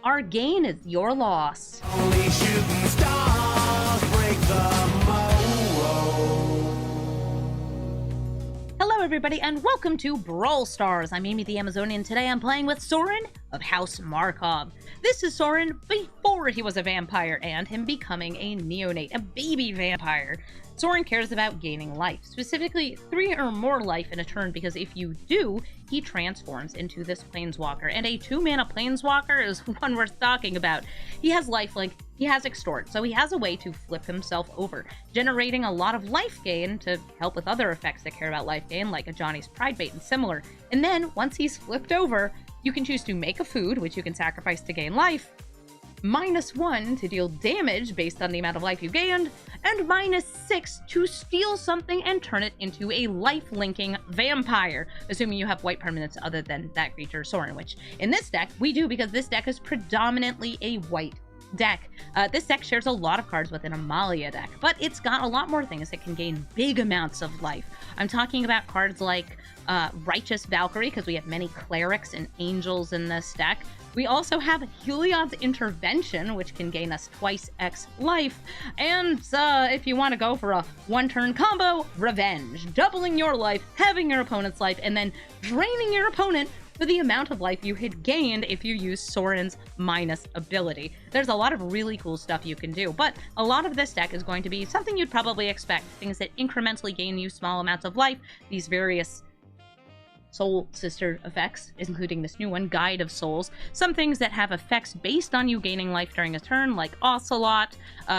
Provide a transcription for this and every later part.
Our gain is your loss. Only shooting stars break the mold. Hello everybody and welcome to Brawl Stars. I'm Amy the Amazonian. Today I'm playing with Sorin of House Markov. This is Sorin before he was a vampire and him becoming a neonate, a baby vampire. Sorin cares about gaining life, specifically 3 or more life in a turn, because if you do, he transforms into this planeswalker, and a 2-mana planeswalker is one worth talking about. He has lifelink, he has extort, so he has a way to flip himself over, generating a lot of life gain to help with other effects that care about life gain, like a Johnny's Pridebait and similar. And then, once he's flipped over, you can choose to make a food, which you can sacrifice to gain life, -1 to deal damage based on the amount of life you gained, and -6 to steal something and turn it into a life-linking vampire, assuming you have white permanents other than that creature, Sorin, which in this deck, we do because this deck is predominantly a white deck. This deck shares a lot of cards with an Amalia deck, but it's got a lot more things that can gain big amounts of life. I'm talking about cards like Righteous Valkyrie, because we have many clerics and angels in this deck. We also have Heliod's Intervention, which can gain us twice X life. And if you want to go for a one-turn combo, Revenge. Doubling your life, having your opponent's life, and then draining your opponent for the amount of life you had gained if you use Sorin's minus ability. There's a lot of really cool stuff you can do, but a lot of this deck is going to be something you'd probably expect. Things that incrementally gain you small amounts of life, these various Soul Sister effects, including this new one, Guide of Souls. Some things that have effects based on you gaining life during a turn, like Ocelot.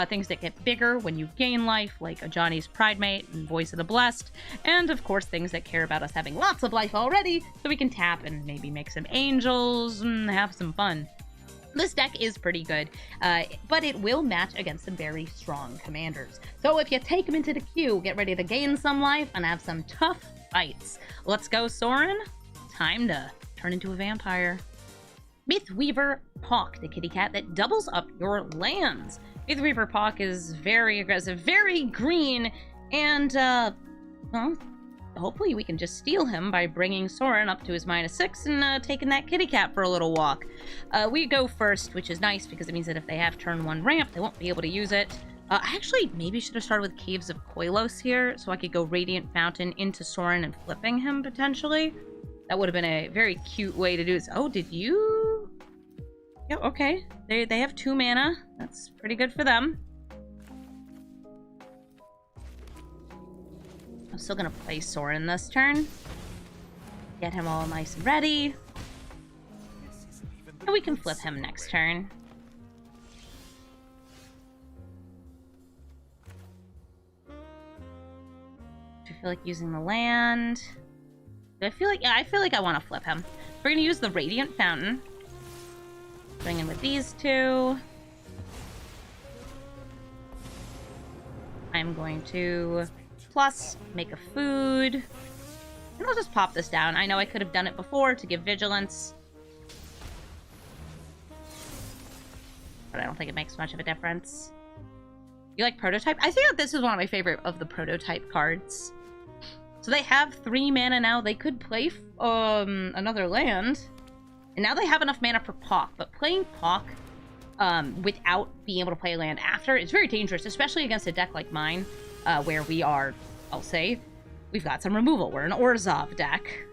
Things that get bigger when you gain life, like a Johnny's Pridemate and Voice of the Blessed. And of course, things that care about us having lots of life already, so we can tap and maybe make some angels and have some fun. This deck is pretty good, but it will match against some very strong commanders. So if you take them into the queue, get ready to gain some life and have some tough fights. Let's go, Sorin. Time to turn into a vampire. Mythweaver Pock, the kitty cat that doubles up your lands. Mythweaver Pock is very aggressive, very green, and, well, hopefully we can just steal him by bringing Sorin up to his -6 and taking that kitty cat for a little walk. We go first, which is nice because it means that if they have turn 1 ramp, they won't be able to use it. I actually maybe should have started with Caves of Golos here, so I could go Radiant Fountain into Sorin and flipping him, potentially. That would have been a very cute way to do this. Oh, did you? Yeah, okay. They have 2 mana. That's pretty good for them. I'm still gonna play Sorin this turn. Get him all nice and ready. And we can flip him next turn. I feel like using the land. Do I feel like, yeah, I feel like I want to flip him. We're gonna use the Radiant Fountain. Bring in with these 2. I'm going to plus make a food. And I'll just pop this down. I know I could have done it before to give vigilance, but I don't think it makes much of a difference. You like prototype? I think that this is one of my favorite of the prototype cards. So they have 3 mana now. They could play another land. And now they have enough mana for Pock. But playing Pock without being able to play a land after is very dangerous, especially against a deck like mine, where we are, I'll say, we've got some removal. We're an Orzhov deck.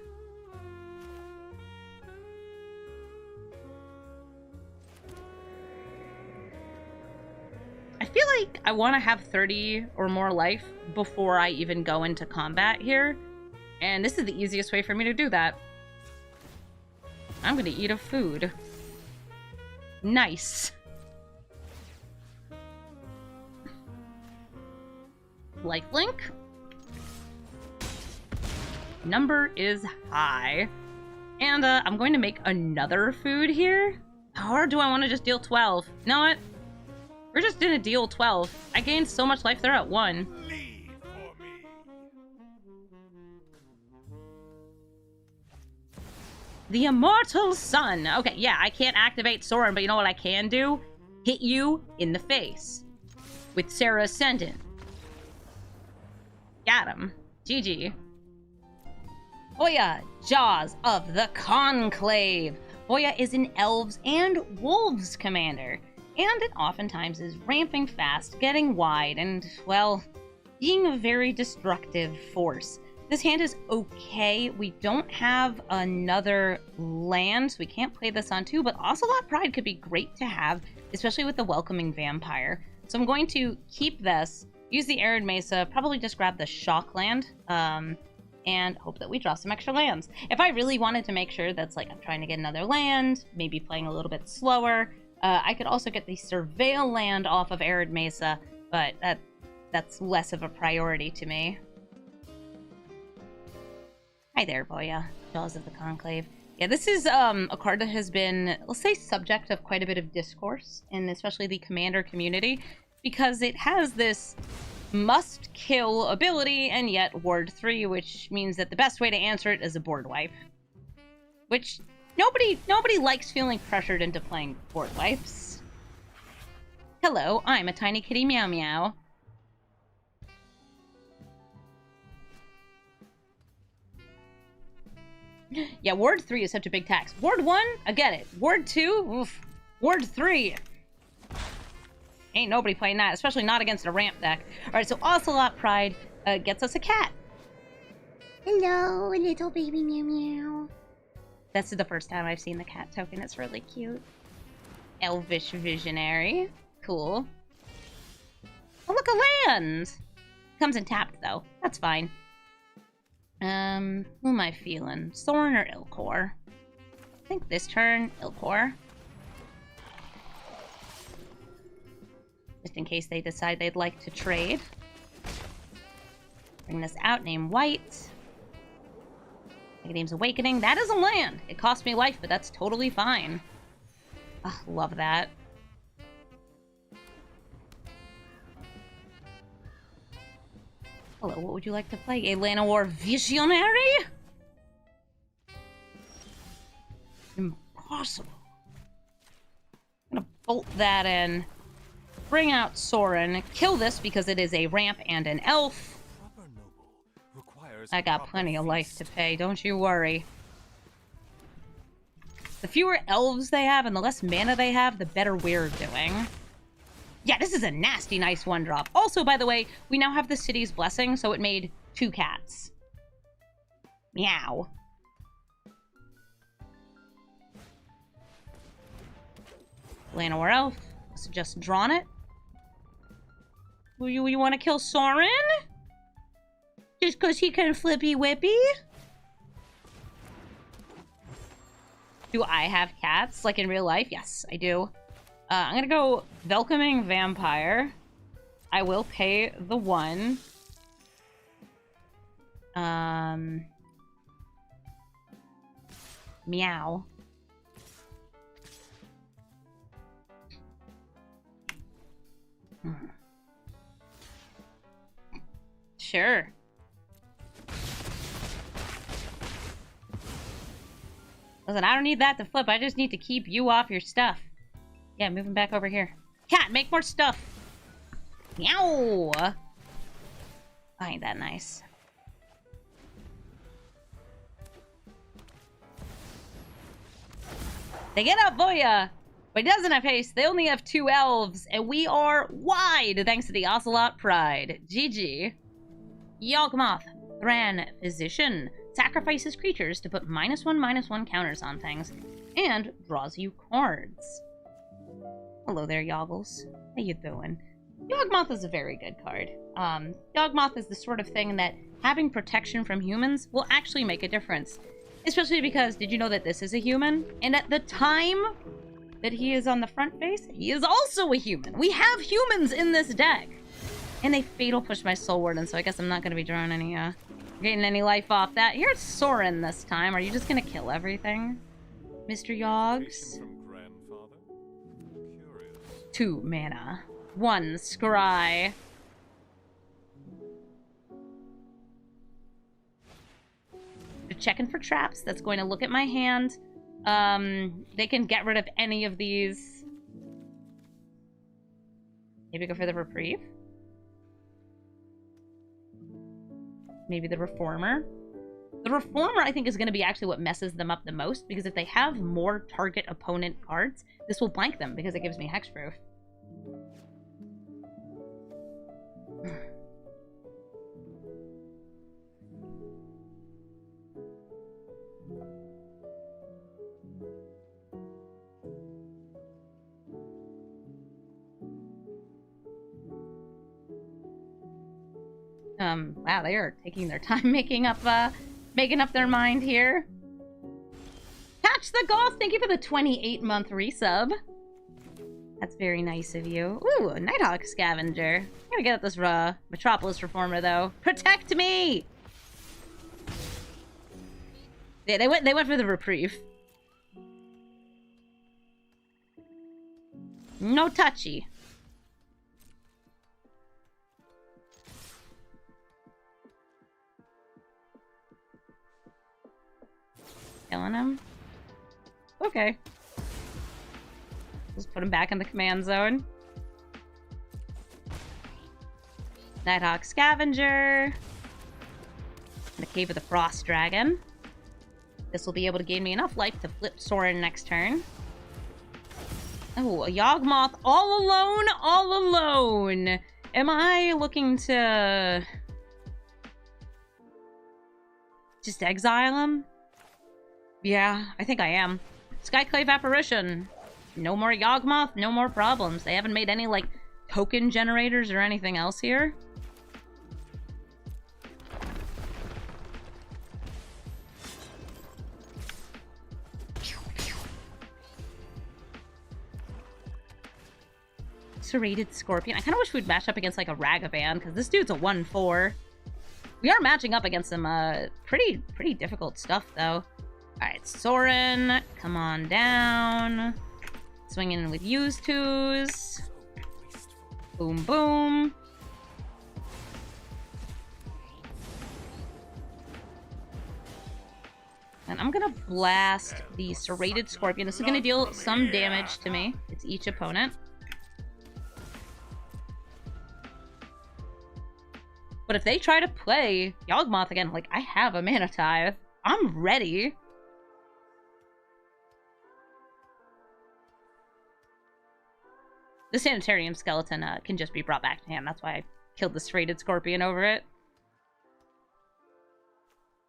I feel like I want to have 30 or more life before I even go into combat here. And this is the easiest way for me to do that. I'm going to eat a food. Nice. Lifelink. Number is high. And I'm going to make another food here. Or do I want to just deal 12? You know what? We're just gonna deal 12. I gained so much life there at 1. Leave for me. The Immortal Sun. Okay, yeah, I can't activate Sorin, but you know what I can do? Hit you in the face. With Sarah Ascendant. Got him. GG. Boya, Jaws of the Conclave. Boya is an elves and wolves commander, and it oftentimes is ramping fast, getting wide, and, well, being a very destructive force. This hand is okay. We don't have another land, so we can't play this on 2, but Ocelot Pride could be great to have, especially with the Welcoming Vampire. So I'm going to keep this, use the Arid Mesa, probably just grab the Shock land, and hope that we draw some extra lands. If I really wanted to make sure that's like I'm trying to get another land, maybe playing a little bit slower, I could also get the Surveil land off of Arid Mesa, but that's less of a priority to me. Hi there, Boya. Jaws of the Conclave. Yeah, this is a card that has been, let's say, subject of quite a bit of discourse, and especially the Commander community, because it has this must-kill ability, and yet Ward 3, which means that the best way to answer it is a board wipe. Which, nobody likes feeling pressured into playing board wipes. Hello, I'm a tiny kitty meow meow. Yeah, Ward 3 is such a big tax. Ward 1, I get it. Ward 2, oof. Ward 3. Ain't nobody playing that, especially not against a ramp deck. Alright, so Ocelot Pride gets us a cat. Hello, little baby meow meow. This is the first time I've seen the cat token. It's really cute. Elvish Visionary. Cool. Oh, look, a land! Comes in tapped, though. That's fine. Who am I feeling? Sorin or Ilkor? I think this turn, Ilkor. Just in case they decide they'd like to trade. Bring this out, name White. Nickname's Awakening. That is a land! It cost me life, but that's totally fine. Ugh, love that. Hello, what would you like to play? A Llanowar Visionary? Impossible. I'm gonna bolt that in. Bring out Sorin. Kill this because it is a ramp and an elf. I got plenty of life to pay, don't you worry. The fewer elves they have and the less mana they have, the better we're doing. Yeah, this is a nasty nice 1-drop. Also, by the way, we now have the city's blessing, so it made 2 cats. Meow. Llanowar Elf. So just drawn it. You want to kill Sorin? Just because he can flippy whippy? Do I have cats, like in real life? Yes, I do. I'm gonna go Welcoming Vampire. I will pay the 1. Meow. Sure. Listen, I don't need that to flip. I just need to keep you off your stuff. Yeah, moving back over here. Cat, make more stuff! Meow! Oh, ain't that nice. They get up, Boya! But he doesn't have haste. They only have 2 elves, and we are wide thanks to the Ocelot Pride. GG. Yogmoth, Thran Physician. Sacrifices creatures to put -1/-1 counters on things, and draws you cards. Hello there, Yoggles. How you doing? Yogmoth is a very good card. Yogmoth is the sort of thing that having protection from humans will actually make a difference. Especially because, did you know that this is a human? And at the time that he is on the front face, he is also a human. We have humans in this deck. And they fatal pushed my Soul Warden, so I guess I'm not going to be drawing any, getting any life off that. Here's Sorin this time. Are you just going to kill everything, Mr. Yogs? 2 mana. 1 scry. They're checking for traps. That's going to look at my hand. They can get rid of any of these. Maybe go for the Reprieve. Maybe the Reformer. The Reformer, I think, is going to be actually what messes them up the most, because if they have more target opponent cards, this will blank them, because it gives me hexproof. Wow, they are taking their time making up their mind here. Catch the Goth, thank you for the 28-month resub. That's very nice of you. Ooh, a Nighthawk Scavenger. I'm gonna get at this Metropolis Reformer, though. Protect me! Yeah, they went for the reprieve. No touchy. Killing him. Okay. Just put him back in the command zone. Nighthawk Scavenger. The Cave of the Frost Dragon. This will be able to gain me enough life to flip Sorin next turn. Oh, a Yogmoth all alone? All alone! Am I looking to just exile him? Yeah, I think I am. Skyclave Apparition. No more Yogmoth, no more problems. They haven't made any, like, token generators or anything else here. Serrated Scorpion. I kind of wish we'd match up against, like, a Ragavan, because this dude's a 1/4. We are matching up against some, pretty difficult stuff, though. Alright, Sorin, come on down. Swinging in with use twos. Boom, boom. And I'm gonna blast the Serrated Scorpion. This is gonna deal some damage to me. It's each opponent. But if they try to play Yogmoth again, like, I have a Mana Tithe. I'm ready. The Sanitarium Skeleton can just be brought back to hand. That's why I killed the Serrated Scorpion over it.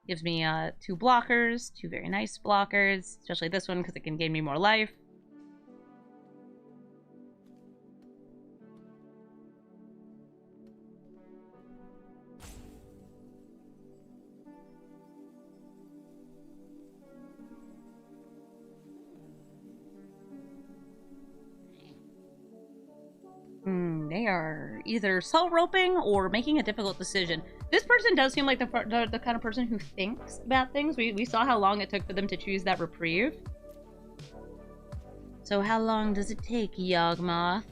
Gives me 2 blockers, 2 very nice blockers. Especially this one, because it can gain me more life. They are either salt roping or making a difficult decision. This person does seem like the kind of person who thinks about things. We saw how long it took for them to choose that reprieve. So how long does it take, Yogmoth?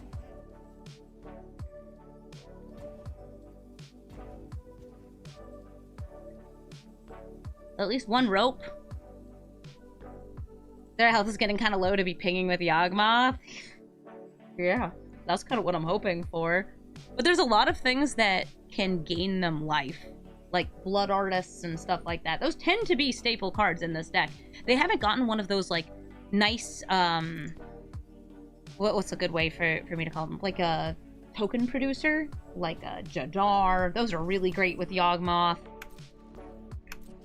At least one rope. Their health is getting kind of low to be pinging with Yogmoth. Yeah. That's kind of what I'm hoping for. But there's a lot of things that can gain them life. Like Blood Artists and stuff like that. Those tend to be staple cards in this deck. They haven't gotten one of those, like, nice, what's a good way for me to call them? Like a token producer? Like a Jadar. Those are really great with Yogmoth.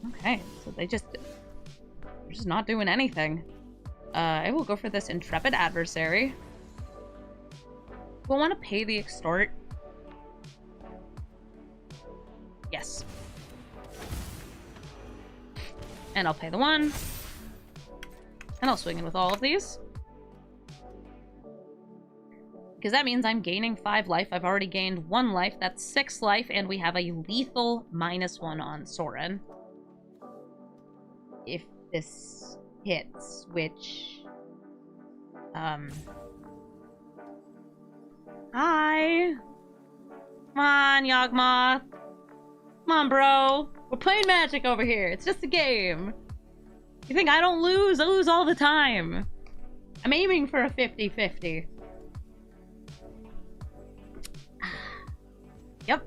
Okay, so they're just not doing anything. I will go for this Intrepid Adversary. Do I want to pay the extort? Yes. And I'll pay the 1. And I'll swing in with all of these. Because that means I'm gaining 5 life. I've already gained 1 life. That's 6 life. And we have a lethal -1 on Sorin. If this hits, which... Hi! Come on, Yogmoth. Come on, bro. We're playing Magic over here. It's just a game. You think I don't lose? I lose all the time. I'm aiming for a 50-50. Yep.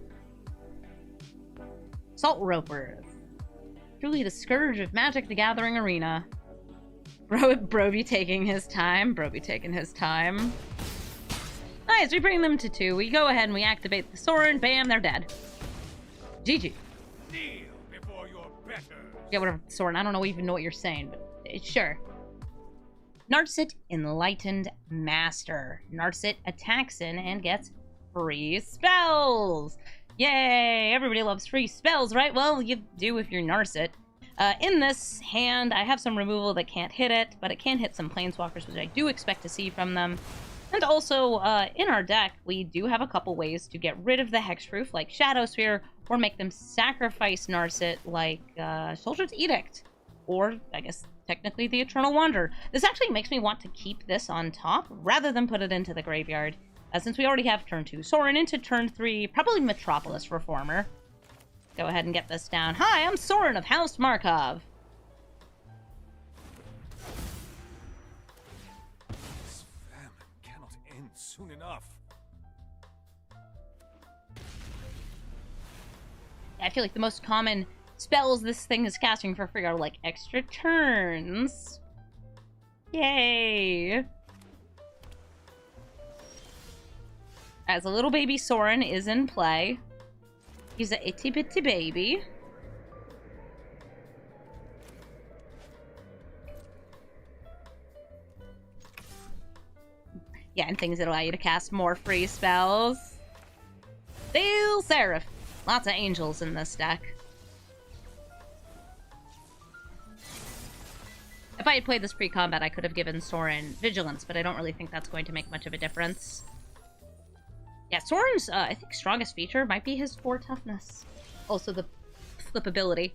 Salt Ropers. Truly the scourge of Magic the Gathering Arena. Bro be taking his time. Bro be taking his time. Nice, we bring them to 2. We go ahead and we activate the Sorin. Bam, they're dead. GG. Kneel before your betters. Yeah, whatever, Sorin. I don't even know what you're saying, but sure. Narset, Enlightened Master. Narset attacks in and gets free spells. Yay! Everybody loves free spells, right? Well, you do if you're Narset. In this hand, I have some removal that can't hit it, but it can hit some Planeswalkers, which I do expect to see from them. And also, in our deck, we do have a couple ways to get rid of the Hexproof, like Shadow Sphere, or make them sacrifice Narset, like Soldier's Edict, or, I guess, technically the Eternal Wanderer. This actually makes me want to keep this on top, rather than put it into the graveyard, since we already have turn 2. Sorin into turn 3, probably Metropolis Reformer. Go ahead and get this down. Hi, I'm Sorin of House Markov. This famine cannot end soon enough. I feel like the most common spells this thing is casting for free are like extra turns. Yay! As a little baby Sorin is in play. He's a itty bitty baby. Yeah, and things that allow you to cast more free spells. Steel Seraph. Lots of angels in this deck. If I had played this pre-combat, I could have given Sorin Vigilance, but I don't really think that's going to make much of a difference. Yeah, Sorin's, I think, strongest feature might be his 4 toughness. Also the flippability.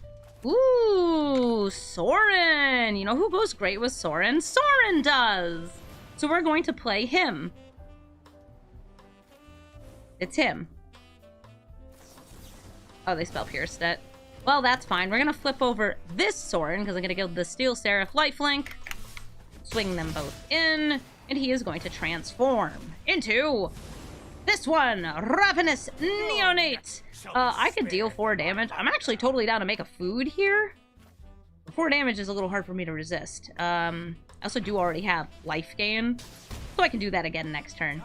Ooh, Sorin! You know who goes great with Sorin? Sorin does! So we're going to play him. It's him. Oh, they spell pierced it. Well, that's fine. We're gonna flip over this Sorin, because I'm gonna give the Steel Seraph lifelink. Swing them both in, and he is going to transform into this one, Ravenous Neonate. I could deal 4 damage. I'm actually totally down to make a food here. 4 damage is a little hard for me to resist. I also do already have life gain, so I can do that again next turn.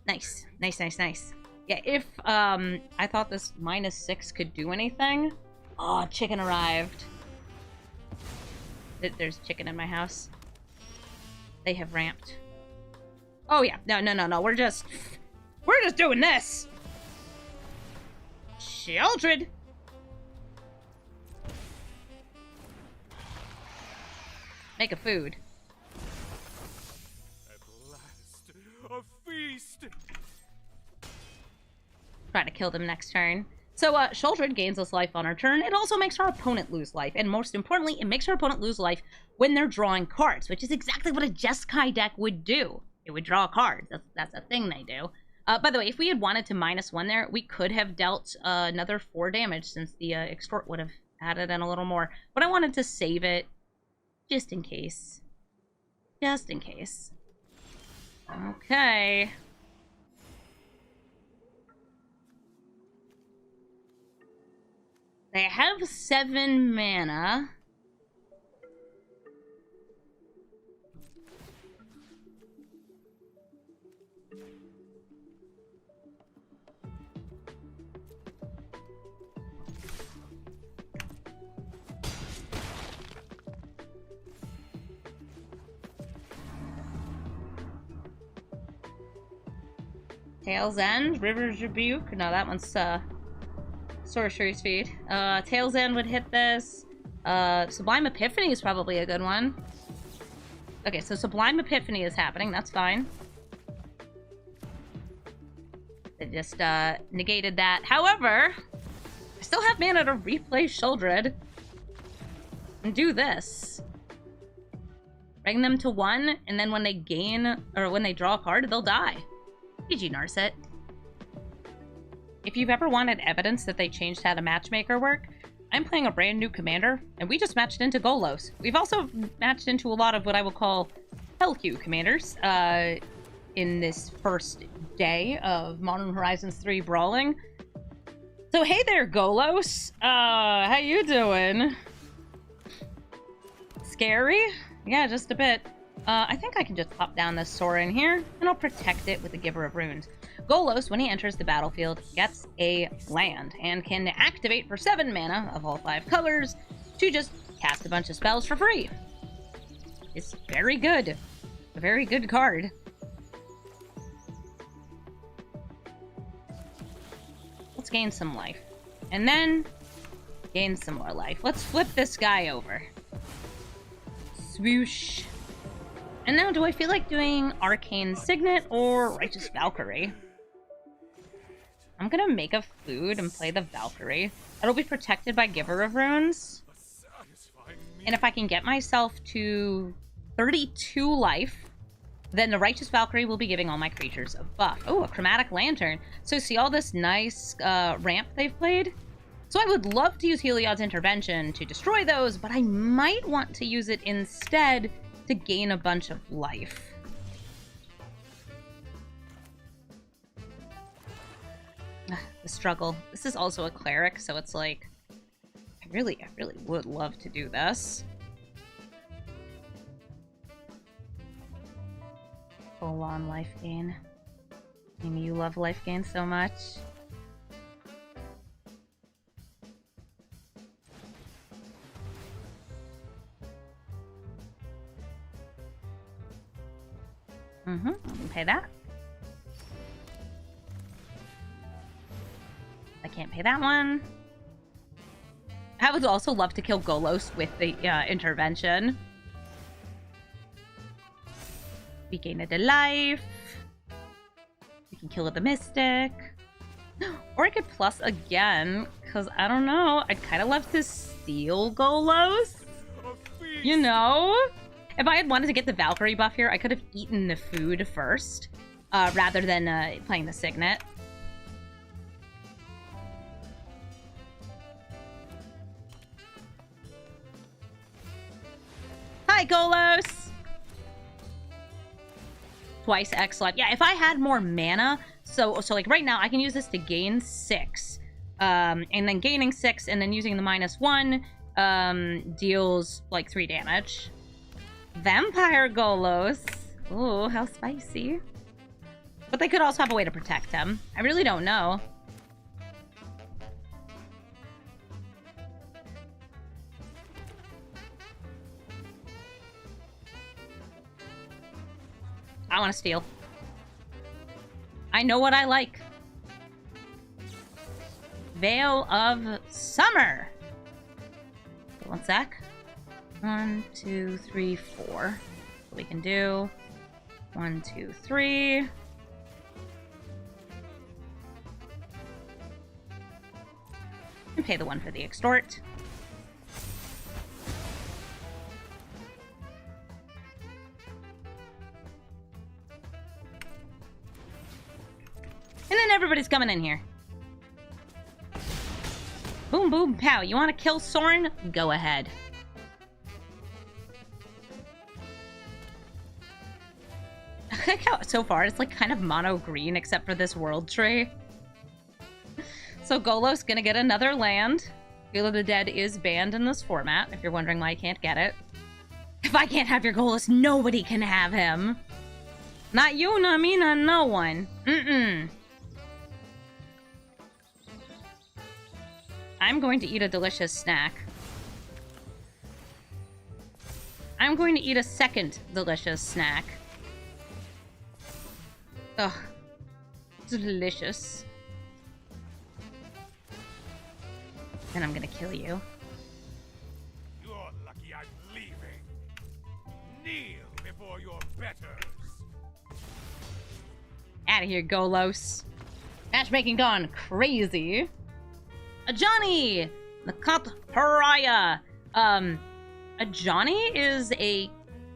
Nice, nice, nice, nice. Yeah, if I thought this -6 could do anything. Oh, chicken arrived. There's chicken in my house. They have ramped. Oh yeah, no. We're just doing this. Children. Make a food. At last, a feast. Try to kill them next turn. So, Sheoldred gains us life on our turn. It also makes our opponent lose life. And most importantly, it makes our opponent lose life when they're drawing cards, which is exactly what a Jeskai deck would do. It would draw cards. That's a thing they do. By the way, if we had wanted to -1 there, we could have dealt another 4 damage, since the Extort would have added in a little more. But I wanted to save it just in case. Just in case. Okay. They have 7 mana. Tail's End, River's Rebuke. No, that one's Sorcery Speed. Tail's End would hit this. Sublime Epiphany is probably a good one. Okay, so Sublime Epiphany is happening. That's fine. They just negated that. However, I still have mana to replay Sheoldred and do this. Bring them to 1, and then when they gain, or when they draw a card, they'll die. GG, Narset. If you've ever wanted evidence that they changed how the matchmaker work, I'm playing a brand new commander, and we just matched into Golos. We've also matched into a lot of what I will call Hell-Q commanders in this first day of Modern Horizons 3 brawling. So hey there, Golos. How you doing? scary. Yeah, just a bit. I think I can just pop down this Sorin here, and I'll protect it with the Giver of Runes. Golos, when he enters the battlefield, gets a land, and can activate for 7 mana of all 5 colors to just cast a bunch of spells for free. It's very good. A very good card. Let's gain some life. And then gain some more life. Let's flip this guy over. Swoosh. And now, do I feel like doing Arcane Signet or Righteous Valkyrie? I'm gonna make a food and play the Valkyrie. It'll be protected by Giver of Runes. And if I can get myself to 32 life, then the Righteous Valkyrie will be giving all my creatures a buff. Oh, a Chromatic Lantern. So see all this nice ramp they've played? So I would love to use Heliod's Intervention to destroy those, but I might want to use it instead to gain a bunch of life. The struggle. This is also a cleric, so it's like, I really would love to do this. Full on life gain. Amy, you love life gain so much. I can pay that. I can't pay that one. I would also love to kill Golos with the intervention. We gain a life. We can kill with the Mystic. Or I could plus again, because I don't know. I'd kind of love to steal Golos. You know? If I had wanted to get the Valkyrie buff here, I could have eaten the food first, rather than playing the Signet. Hi, Golos! Twice X life. Yeah, if I had more mana, so like right now, I can use this to gain 6. And then gaining 6, and then using the -1 deals like 3 damage. Vampire Golos. Ooh, how spicy. But they could also have a way to protect him. I really don't know. I want to steal. I know what I like. Veil of Summer. Okay, 1 sec. 1, 2, 3, 4. So we can do 1, 2, 3. And pay the 1 for the extort. And then everybody's coming in here. Boom, boom, pow. You want to kill Sorin? Go ahead. I like how so far it's like kind of mono green except for this world tree. So Golos gonna get another land. Feel of the Dead is banned in this format, if you're wondering why I can't get it. If I can't have your Golos, nobody can have him. Not you, not me, not no one. I'm going to eat a delicious snack. I'm going to eat a second delicious snack. Ugh. Delicious. And I'm gonna kill you. You're lucky I'm leaving. Kneel before your betters. Out of here, Golos. Matchmaking gone crazy. A Johnny! The Cat Pariah. A Johnny is a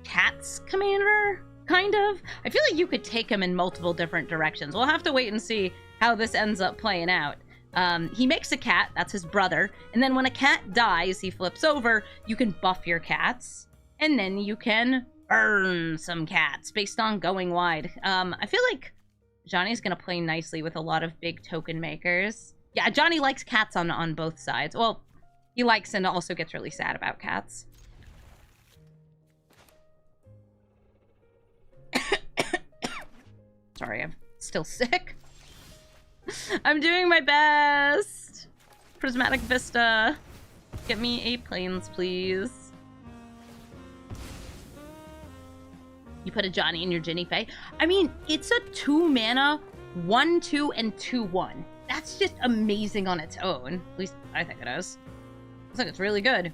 cat's commander, kind of. I feel like you could take him in multiple different directions. We'll have to wait and see how this ends up playing out. He makes a cat, that's his brother, and then when a cat dies, he flips over, you can buff your cats, and then you can burn some cats based on going wide. I feel like Johnny's gonna play nicely with a lot of big token makers. Yeah, Johnny likes cats on both sides. Well, he likes and also gets really sad about cats. Sorry, I'm still sick. I'm doing my best. Prismatic Vista. Get me 8 planes, please. You put a Johnny in your Ginny Fae. I mean, it's a 2 mana, 1/2, and 2/1. That's just amazing on its own. At least I think it is. I think it's really good.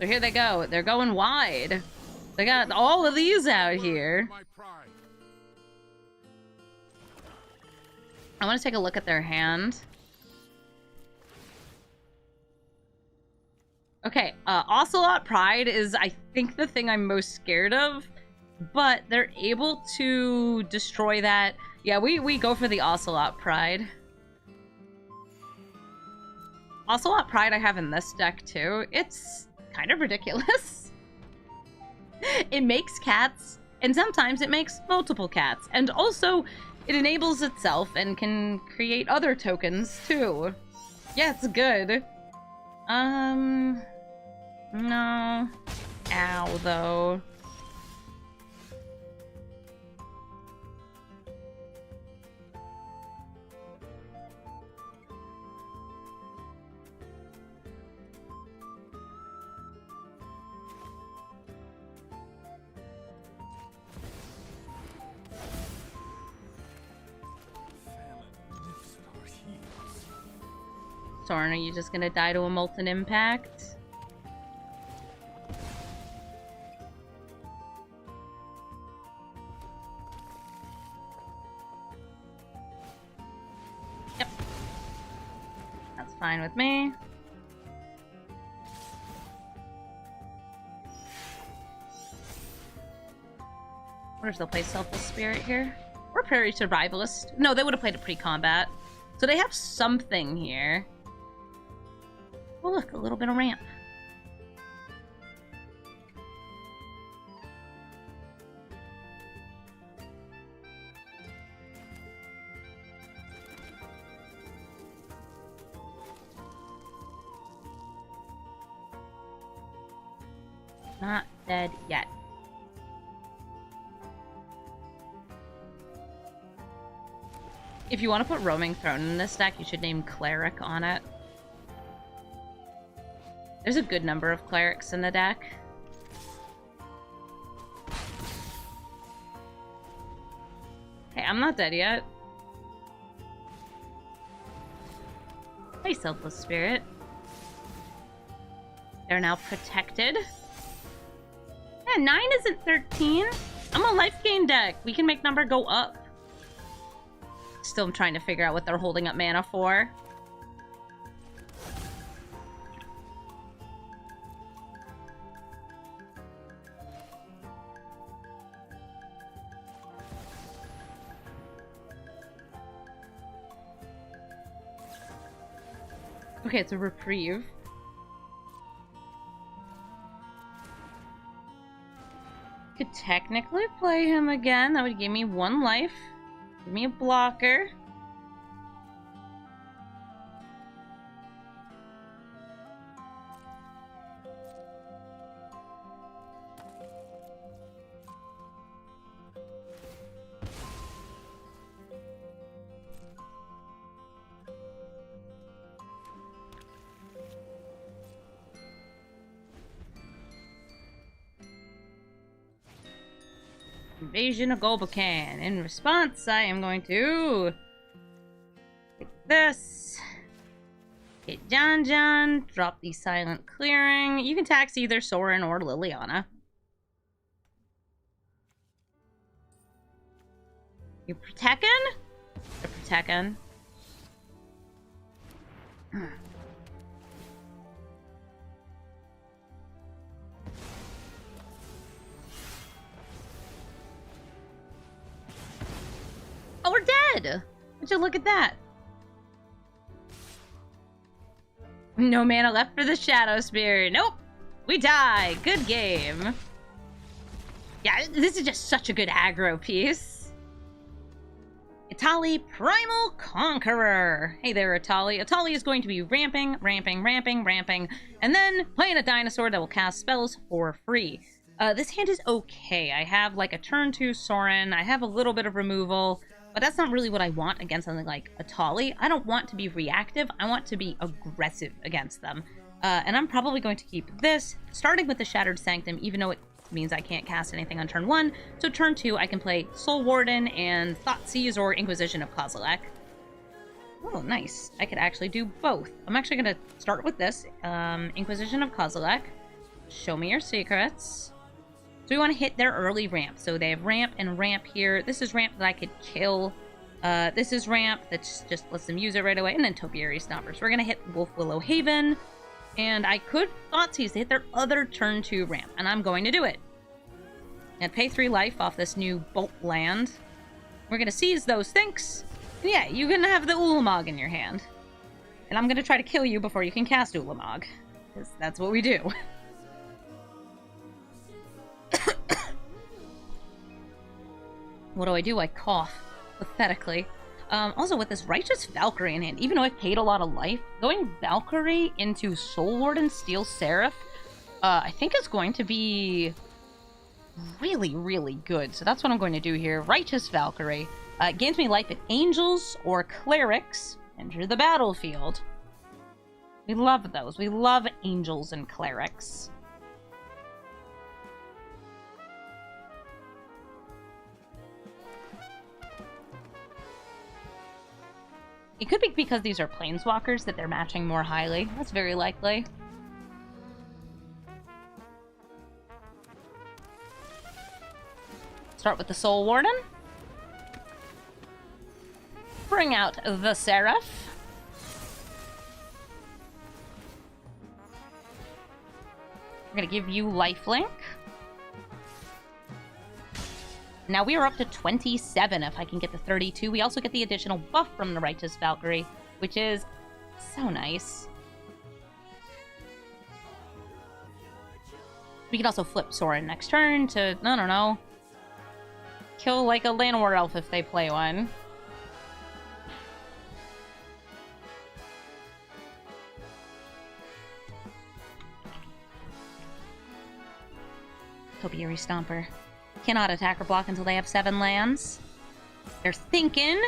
So here they go. They're going wide. They got all of these out here. I want to take a look at their hand. Okay, Ocelot Pride is, I think, the thing I'm most scared of. But they're able to destroy that. Yeah, we go for the Ocelot Pride. Ocelot Pride I have in this deck, too. It's kind of ridiculous. It makes cats, and sometimes it makes multiple cats. And also, it enables itself and can create other tokens, too. Yeah, it's good. No. Ow, though. Sorin, are you just gonna die to a Molten Impact? Yep. That's fine with me. I wonder if they'll play Selfless Spirit here. Or Prairie Survivalist. No, they would have played a pre-combat. So they have something here. Oh look, a little bit of ramp. Not dead yet. If you want to put Roaming Throne in this deck, you should name Cleric on it. There's a good number of clerics in the deck. Hey, I'm not dead yet. Hey, Selfless Spirit. They're now protected. Yeah, 9 isn't 13. I'm a life gain deck. We can make number go up. Still am trying to figure out what they're holding up mana for. Okay, it's a reprieve. Could technically play him again. That would give me 1 life. Give me a blocker. Invasion of Golbacan. In response, I am going to take this. Hit John, drop the Silent Clearing. You can tax either Sorin or Liliana. You protectin'? They're protectin'. Oh, we're dead! Would you look at that? No mana left for the Shadow Spear. Nope! We die! Good game. Yeah, this is just such a good aggro piece. Atali, Primal Conqueror. Hey there, Atali. Atali is going to be ramping, and then playing a dinosaur that will cast spells for free. This hand is okay. I have like a turn 2 Sorin. I have a little bit of removal, but that's not really what I want against something like Atali. I don't want to be reactive. I want to be aggressive against them. And I'm probably going to keep this, starting with the Shattered Sanctum, even though it means I can't cast anything on turn 1. So turn 2, I can play Soul Warden and Thoughtseize or Inquisition of Kozilek. Oh, nice. I could actually do both. I'm actually going to start with this. Inquisition of Kozilek. Show me your secrets. So we want to hit their early ramp. So they have ramp and ramp here. This is ramp that I could kill. This is ramp that just lets them use it right away. And then Topiary Stomper. So we're going to hit Wolf Willow Haven. And I could Thoughtseize to hit their other turn 2 ramp, and I'm going to do it. And pay 3 life off this new Bolt land. We're going to seize those thinks. And yeah, you're going to have the Ulamog in your hand. And I'm going to try to kill you before you can cast Ulamog. Because that's what we do. What do? I cough. Pathetically. Also, with this Righteous Valkyrie in hand, even though I've paid a lot of life, going Valkyrie into Soul Warden Steel Seraph, I think is going to be really, really good. So that's what I'm going to do here. Righteous Valkyrie. Gains me life at Angels or Clerics. Enter the battlefield. We love those. We love Angels and Clerics. It could be because these are Planeswalkers that they're matching more highly. That's very likely. Start with the Soul Warden. Bring out the Seraph. We're going to give you Lifelink. Now we are up to 27 if I can get the 32. We also get the additional buff from the Righteous Valkyrie, which is so nice. We can also flip Sorin next turn to, I don't know, kill like a Llanowar Elf if they play one. Topiary Stomper. Cannot attack or block until they have 7 lands. They're thinking.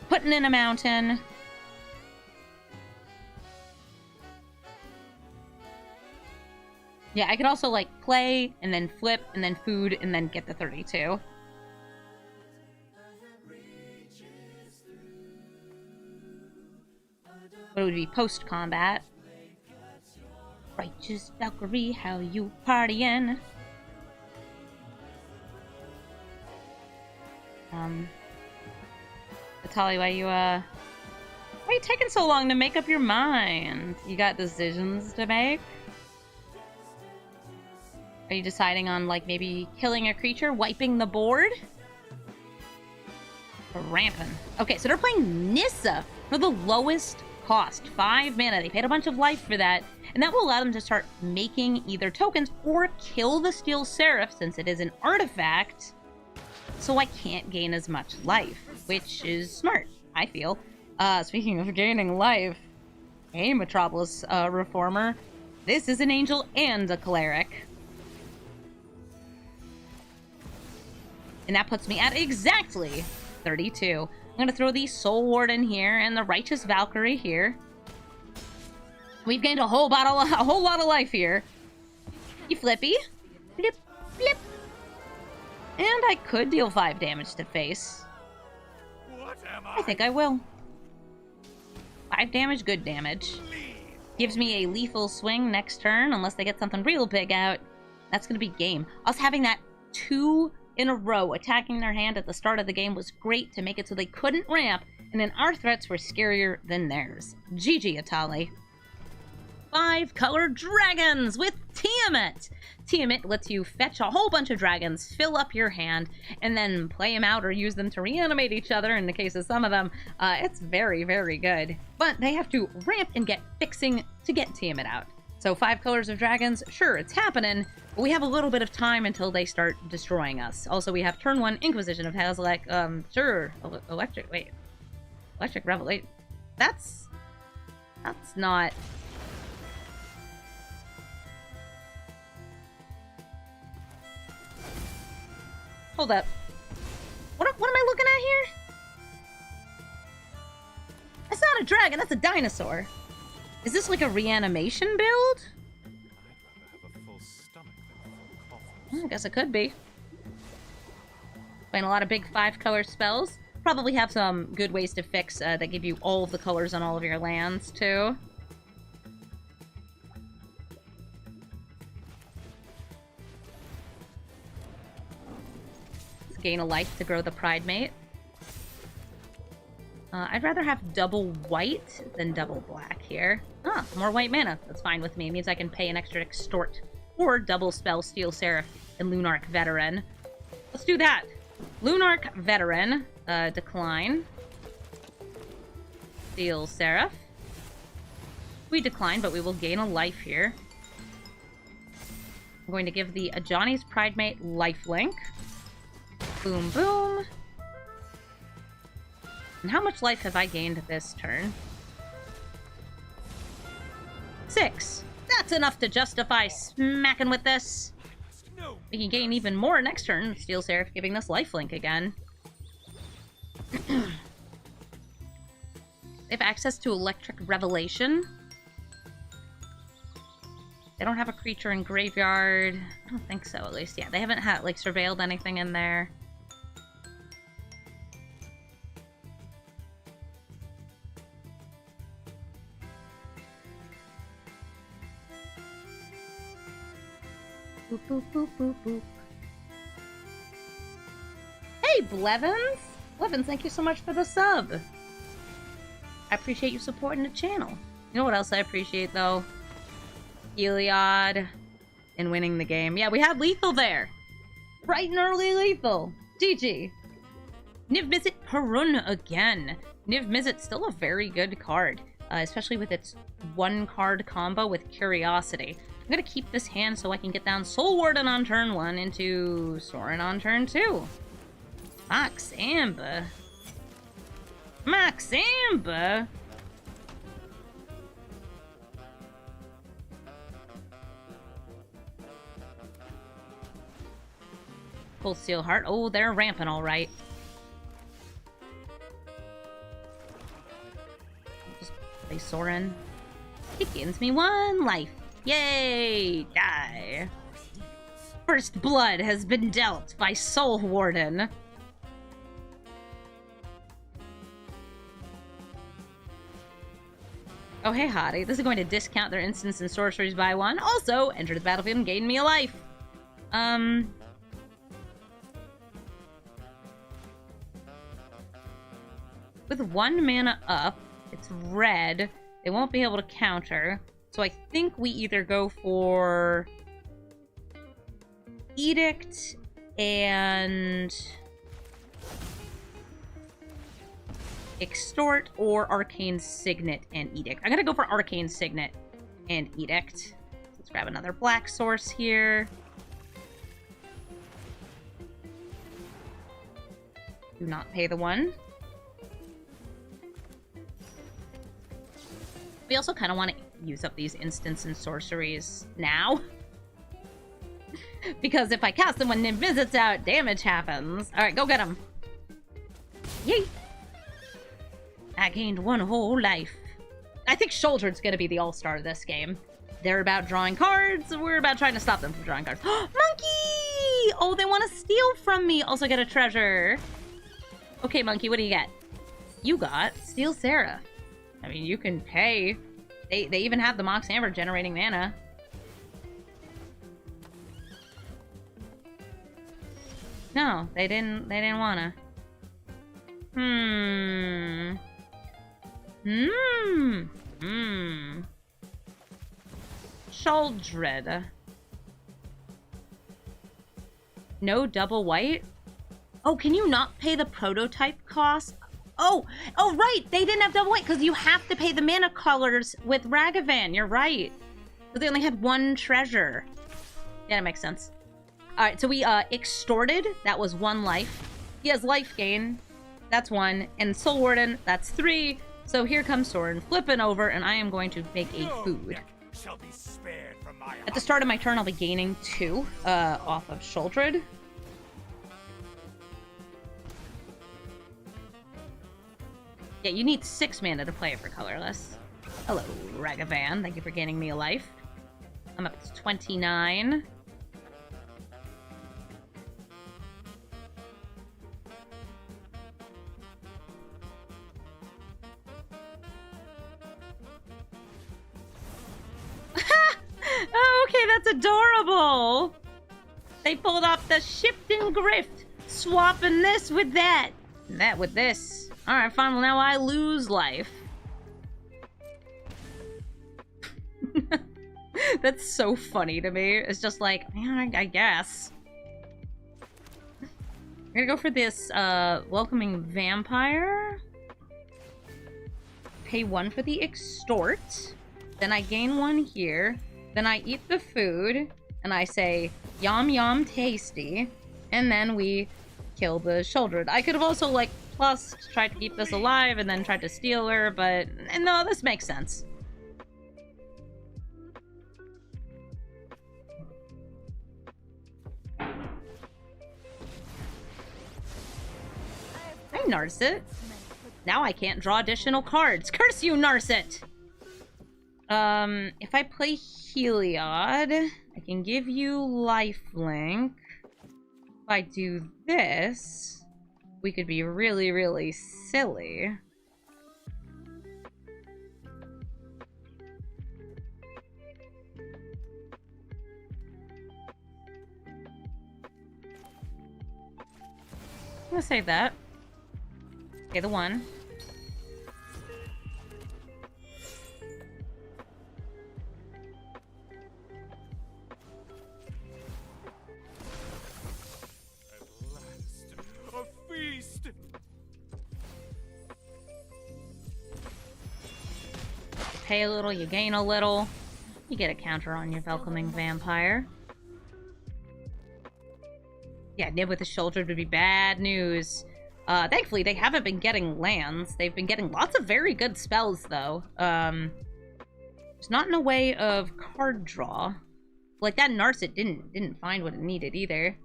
Putting in a mountain. Yeah, I could also, like, play, and then flip, and then food, and then get the 32. What would be post-combat? Righteous Valkyrie, how you partying? Atali, why are you taking so long to make up your mind? You got decisions to make? Are you deciding on, like, maybe killing a creature, wiping the board? Or ramping? Okay, so they're playing Nissa for the lowest cost. 5 mana. They paid a bunch of life for that, and that will allow them to start making either tokens or kill the Steel Seraph, since it is an artifact. So I can't gain as much life, which is smart, I feel. Speaking of gaining life, hey, Metropolis Reformer, this is an Angel and a Cleric. And that puts me at exactly 32. I'm going to throw the Soul Warden here and the Righteous Valkyrie here. We've gained a whole lot of life here. You flippy. Flip, flip. And I could deal 5 damage to face. What am I think I will. 5 damage, good damage. Gives me a lethal swing next turn, unless they get something real big out. That's going to be game. Us having that 2 in a row attacking their hand at the start of the game was great to make it so they couldn't ramp, and then our threats were scarier than theirs. GG, Atali. 5-color dragons with Tiamat. Tiamat lets you fetch a whole bunch of dragons, fill up your hand, and then play them out or use them to reanimate each other in the case of some of them. It's very, very good. But they have to ramp and get fixing to get Tiamat out. So 5 colors of dragons, sure, it's happening, but we have a little bit of time until they start destroying us. Also, we have turn 1 Inquisition of Hazalek, sure, Electric Revelation. That's not... Hold up. What am I looking at here? That's not a dragon, that's a dinosaur. Is this like a reanimation build? I'd rather have a full stomach than a full coffin. I guess it could be. Playing a lot of big 5-color spells. Probably have some good ways to fix that give you all of the colors on all of your lands, too. Let's gain a life to grow the Pride Mate. I'd rather have double white than double black here. Ah, more white mana. That's fine with me. It means I can pay an extra extort. Or double spell Steel Seraph and Lunarch Veteran. Let's do that. Lunarch Veteran. Decline. Steel Seraph. We decline, but we will gain a life here. I'm going to give the Ajani's Pridemate lifelink. Boom, boom. And how much life have I gained this turn? 6. That's enough to justify smacking with this. We can gain even more next turn. Steel Seraph giving us lifelink again. They have access to Electric Revelation. They don't have a creature in graveyard. I don't think so, at least. Yeah, they haven't had, like, surveilled anything in there. Boop, boop, boop, boop, boop. Hey, Blevins! Blevins, thank you so much for the sub. I appreciate you supporting the channel. You know what else I appreciate, though? Heliod and winning the game. Yeah, we had lethal there. Bright and early lethal. GG. Niv-Mizzet Perun again. Niv-Mizzet still a very good card, especially with its 1-card combo with Curiosity. I'm gonna keep this hand so I can get down Soul Warden on turn 1 into Sorin on turn 2. Moxamba. Moxamba? Cold Steel Heart. Oh, they're ramping all right. Just play Sorin. It gains me 1 life. Yay! Die. First blood has been dealt by Soul Warden. Oh, hey, hottie. This is going to discount their instants and sorceries by 1. Also, enter the battlefield and gain me a life. With 1 mana up, it's red. They won't be able to counter. So I think we either go for Edict and Extort, or Arcane Signet and Edict. I'm gonna go for Arcane Signet and Edict. Let's grab another black source here. Do not pay the 1. We also kind of want to use up these instants and sorceries now. Because if I cast them when Niv-Mizzet's out, damage happens. Alright, go get him. Yay! I gained 1 whole life. I think Shouldered's gonna be the all-star of this game. They're about drawing cards, we're about trying to stop them from drawing cards. Monkey! Oh, they want to steal from me. Also get a treasure. Okay, Monkey, what do you get? You got Steel Seraph. I mean, you can pay. They even have the Mox Hammer generating mana. No, they didn't wanna. Sholdred. No double white? Oh, can you not pay the prototype cost? Oh, right! They didn't have double white, because you have to pay the mana colors with Ragavan. You're right. But they only had one treasure. Yeah, that makes sense. Alright, so we extorted. That was 1 life. He has life gain. That's 1. And Soul Warden, that's 3. So here comes Sorin flipping over, and I am going to make a food. Shall be spared from my At the start of my turn, I'll be gaining 2 off of Sholdred. Yeah, you need 6 mana to play it for colorless. Hello, Ragavan. Thank you for gaining me a life. I'm up to 29. Oh, okay, that's adorable. They pulled off the shift and grift, swapping this with that, and that with this. All right, fine. Well, now I lose life. That's so funny to me. It's just like, man, I guess. I'm gonna go for this welcoming vampire. Pay 1 for the extort. Then I gain 1 here. Then I eat the food, and I say, yum yum tasty, and then we kill the Sholdred. I could have also, like, plus tried to keep this alive and then tried to steal her, but no, this makes sense. Hi, Narset. Now I can't draw additional cards. Curse you, Narset! If I play Heliod, I can give you lifelink. If I do this, we could be really, really silly. I'm gonna save that. Okay, the 1. Pay a little, you gain a little. You get a counter on your welcoming vampire. Yeah, Niv with the Shoulder would be bad news. Thankfully, they haven't been getting lands. They've been getting lots of very good spells, though. It's not in a way of card draw. Like, that Narset didn't find what it needed, either.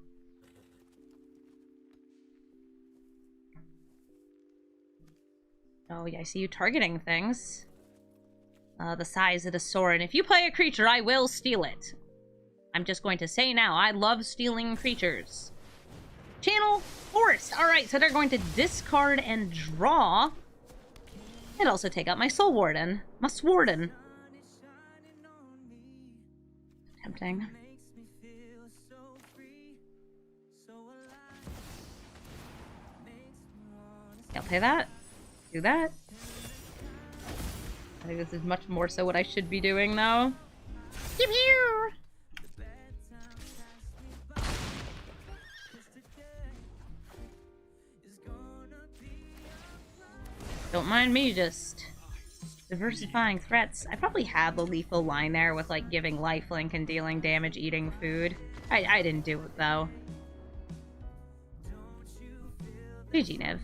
Oh, yeah, I see you targeting things. The size of the Sorin. If you play a creature, I will steal it. I'm just going to say now, I love stealing creatures. Channel Force. Alright, so they're going to discard and draw. And also take out my Soul Warden. My Swarden. Tempting. I'll play that. Do that. I think this is much more so what I should be doing, though. Pew pew! Don't mind me just diversifying threats. I probably had the lethal line there with, like, giving lifelink and dealing damage, eating food. I didn't do it, though. GG, Niv.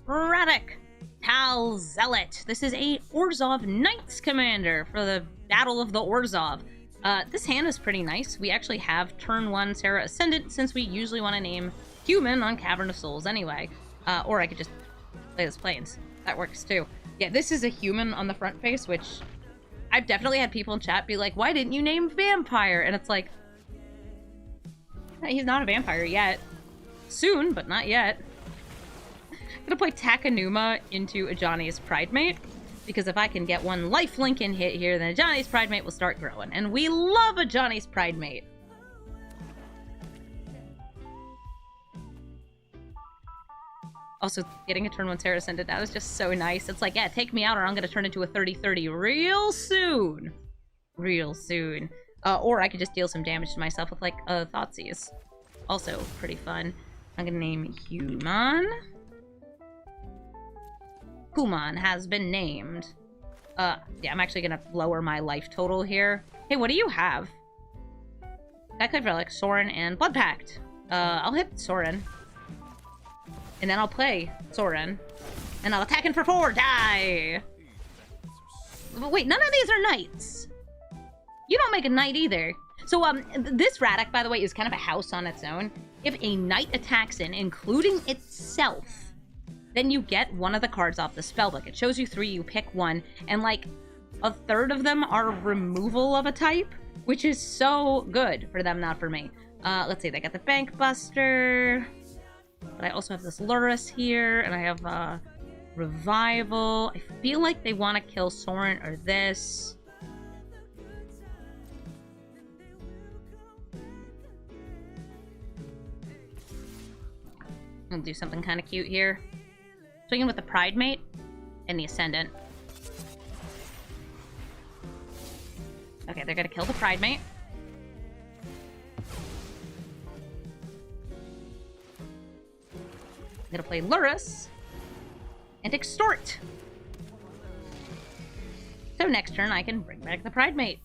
Ric Tal Zealot. This is a Orzhov Knights commander for the Battle of the Orzhov. This hand is pretty nice. We actually have turn 1 Serra Ascendant, since we usually want to name human on Cavern of Souls anyway. Or I could just play this Plains. That works too. Yeah, this is a human on the front face, which I've definitely had people in chat be like, why didn't you name Vampire? And it's like, he's not a vampire yet. Soon, but not yet. I'm gonna play Takanuma into Ajani's Pridemate, because if I can get 1 lifelink in hit here, then Ajani's Pridemate will start growing. And we love Ajani's Pridemate. Also, getting a turn 1 Serra Ascendant, that was just so nice. It's like, yeah, take me out or I'm gonna turn into a 30-30 real soon. Real soon. Or I could just deal some damage to myself with, like, Thoughtseize. Also pretty fun. I'm gonna name Human. Human has been named. Yeah, I'm actually gonna lower my life total here. Hey, what do you have? Backlight Relic, Sorin, and Blood Pact. I'll hit Sorin. And then I'll play Sorin. And I'll attack him for 4, die! But wait, none of these are knights. You don't make a knight either. So, this Radek, by the way, is kind of a house on its own. If a knight attacks in, including itself, then you get one of the cards off the spellbook. It shows you 3, you pick one, and like a third of them are removal of a type, which is so good for them, not for me. Let's see, they got the Bank Buster, but I also have this Lurrus here, and I have Revival. I feel like they want to kill Sorin or this. I'll do something kind of cute here. Swinging with the Pride Mate and the Ascendant. Okay, they're gonna kill the Pride Mate. I'm gonna play Lurrus and Extort. So next turn I can bring back the Pride Mate.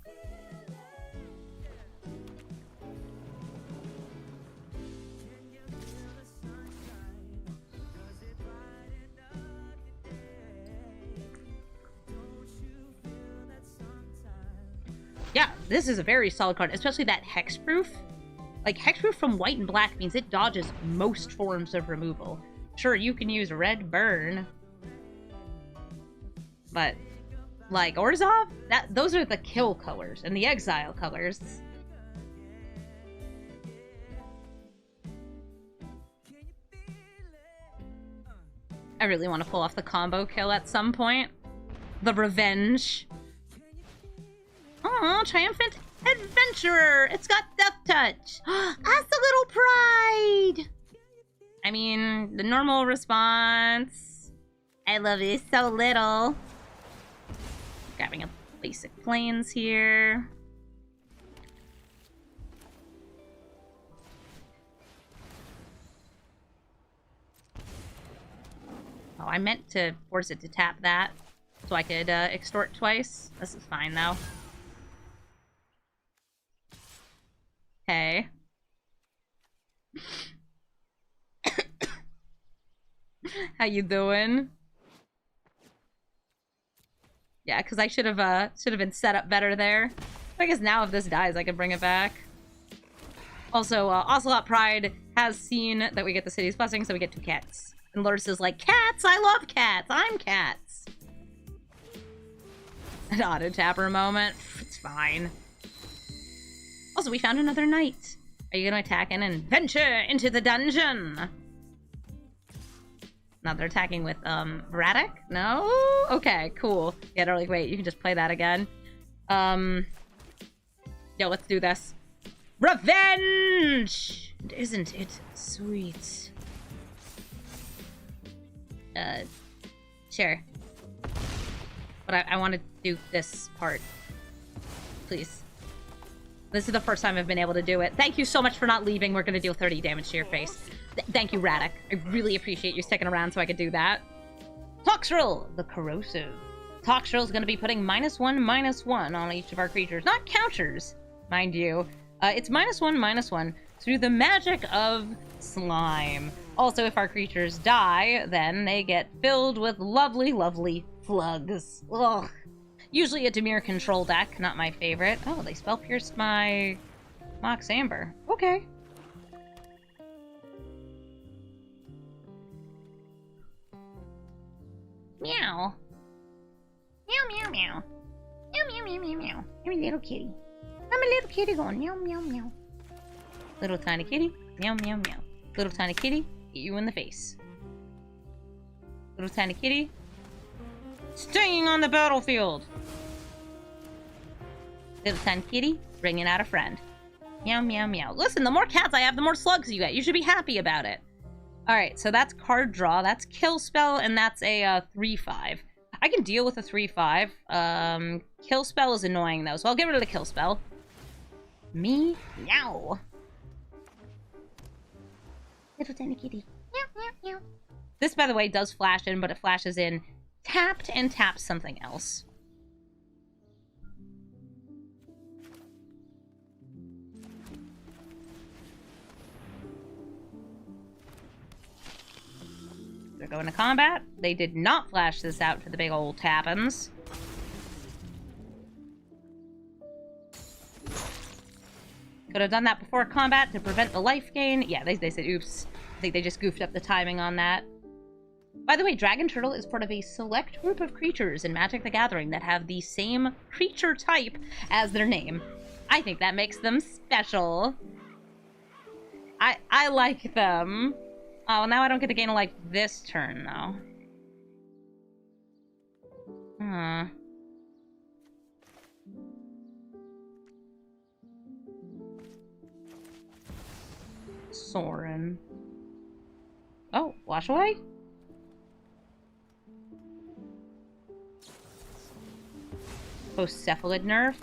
Yeah, this is a very solid card, especially that Hexproof. Like, Hexproof from white and black means it dodges most forms of removal. Sure, you can use Red Burn. But, like, Orzhov, those are the kill colors and the exile colors. I really want to pull off the combo kill at some point. The revenge. Oh, Triumphant Adventurer! It's got Death Touch! That's a little pride! I mean, the normal response. I love you so little. Grabbing a basic planes here. Oh, I meant to force it to tap that so I could extort twice. This is fine, though. Okay. How you doing? Yeah, because I should have been set up better there. I guess now if this dies, I can bring it back. Also, Ocelot Pride has seen that we get the city's blessing, so we get 2 cats. And Lurrus is like, cats! I love cats! I'm cats! An auto-tapper moment. It's fine. Also, we found another knight. Are you gonna attack in and venture into the dungeon? Now they're attacking with, Radek? No? Okay, cool. Yeah, they're like, wait, you can just play that again. Yo, let's do this. Revenge! Isn't it sweet? Sure. But I want to do this part. Please. This is the first time I've been able to do it. Thank you so much for not leaving. We're gonna deal 30 damage to your face. Thank you, Radek. I really appreciate you sticking around so I could do that. Toxrill, the Corrosive. Toxrill is gonna be putting -1/-1 on each of our creatures. Not counters, mind you. It's -1/-1 through the magic of slime. Also, if our creatures die, then they get filled with lovely, lovely flugs. Ugh. Usually a Dimir control deck, not my favorite. Oh, they spell pierced my Mox Amber. Okay. Meow. Meow, meow, meow. Meow, meow, meow, meow, meow. I'm a little kitty. I'm a little kitty going meow, meow, meow. Little tiny kitty. Meow, meow, meow. Little tiny kitty. Hit you in the face. Little tiny kitty. Staying on the battlefield. Little tiny kitty. Bringing out a friend. Meow, meow, meow. Listen, the more cats I have, the more slugs you get. You should be happy about it. Alright, so that's card draw. That's kill spell, and that's a 3/5. I can deal with a 3/5. Kill spell is annoying, though, so I'll get rid of the kill spell. Meow. Little tiny kitty. Meow, meow, meow. This, by the way, does flash in, but it flashes in tapped and taps something else. They're going to combat. They did not flash this out for the big old tappins. Could have done that before combat to prevent the life gain. Yeah, they said, oops. I think they just goofed up the timing on that. By the way, Dragon Turtle is part of a select group of creatures in Magic the Gathering that have the same creature type as their name. I think that makes them special. I like them. Oh, now I don't get to gain a life this turn, though. Sorin. Oh, wash away? Post-cephalid nerf?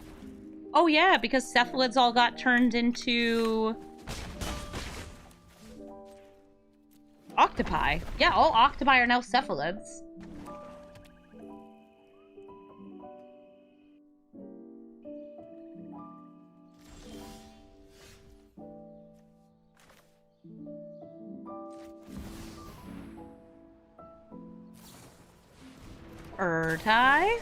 Oh yeah, because cephalids all got turned into... octopi. Yeah, all octopi are now cephalids. Urtai.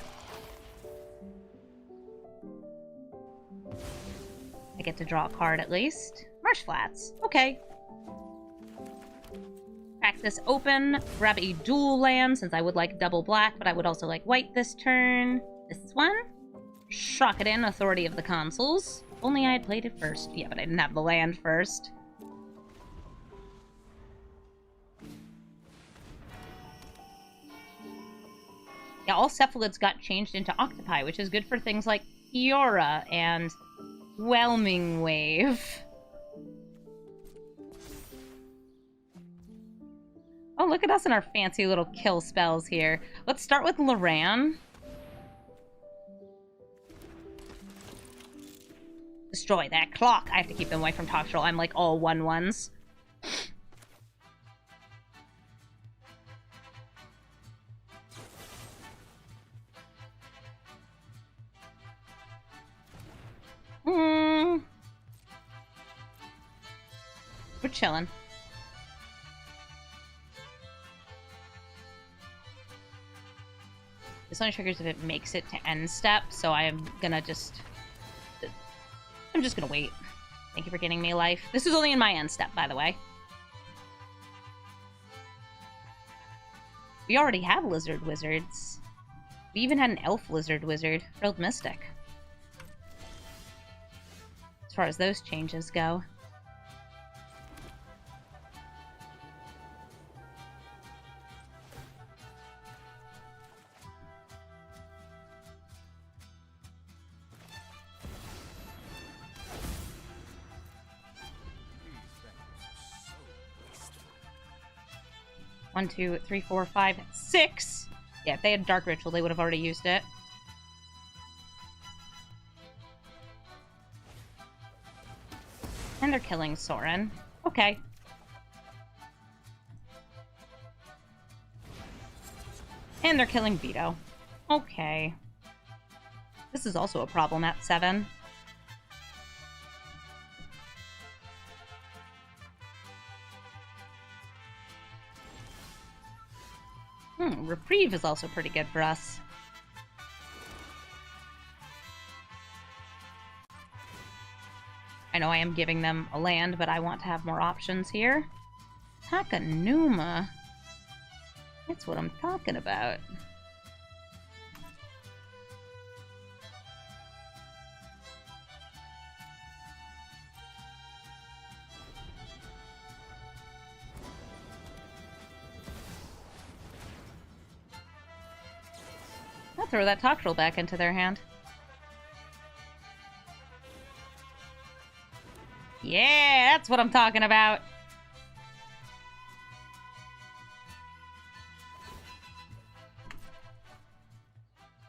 I get to draw a card at least. Marsh Flats. Okay. Crack this open. Grab a dual land, since I would like double black, but I would also like white this turn. This one. Shock it in, Authority of the Consuls. Only I had played it first. Yeah, but I didn't have the land first. Yeah, all cephalids got changed into octopi, which is good for things like Fiora and Whelming Wave. Oh, look at us and our fancy little kill spells here. Let's start with Loran. Destroy that clock. I have to keep them away from Toxrill. I'm like all 1/1s. We're chilling. This only triggers if it makes it to end step, so I'm gonna just... I'm just gonna wait. Thank you for getting me life. This is only in my end step, by the way. We already have lizard wizards. We even had an elf lizard wizard. Frilled Mystic. As far as those changes go. One, two, three, four, five, six. Yeah, if they had Dark Ritual, they would have already used it. And they're killing Sorin. Okay. And they're killing Vito. Okay. This is also a problem at 7. Reprieve is also pretty good for us. I know I am giving them a land, but I want to have more options here. Takanuma. That's what I'm talking about. I'll throw that Toxrill back into their hand. Yeah, that's what I'm talking about.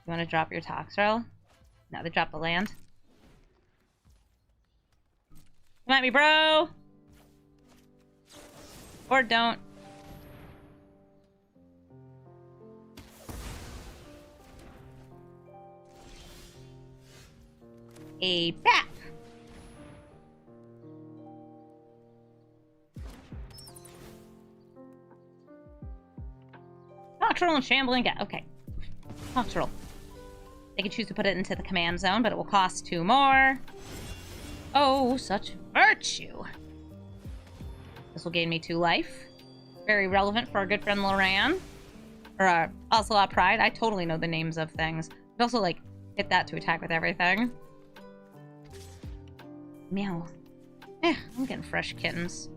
You want to drop your Toxrill? No, they dropped the land. Come at me, bro! Or don't. A bat! Toxrill and Shambling Gat. Okay. Toxrill. They can choose to put it into the command zone, but it will cost 2 more. Oh, such virtue. This will gain me 2 life. Very relevant for our good friend Loran. Or Ocelot Pride. I totally know the names of things. But also, like, hit that to attack with everything. Meow. I'm getting fresh kittens.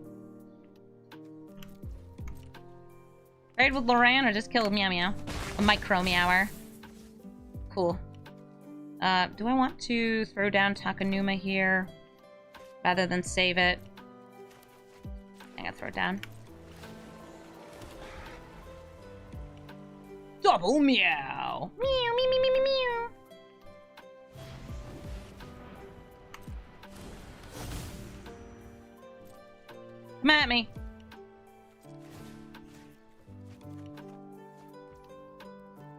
Trade with Loran or just kill Meow Meow? A micro meower. Cool. Do I want to throw down Takanuma here rather than save it? I'm gonna throw it down. Double meow! Meow, meow, meow, meow, meow. Come at me.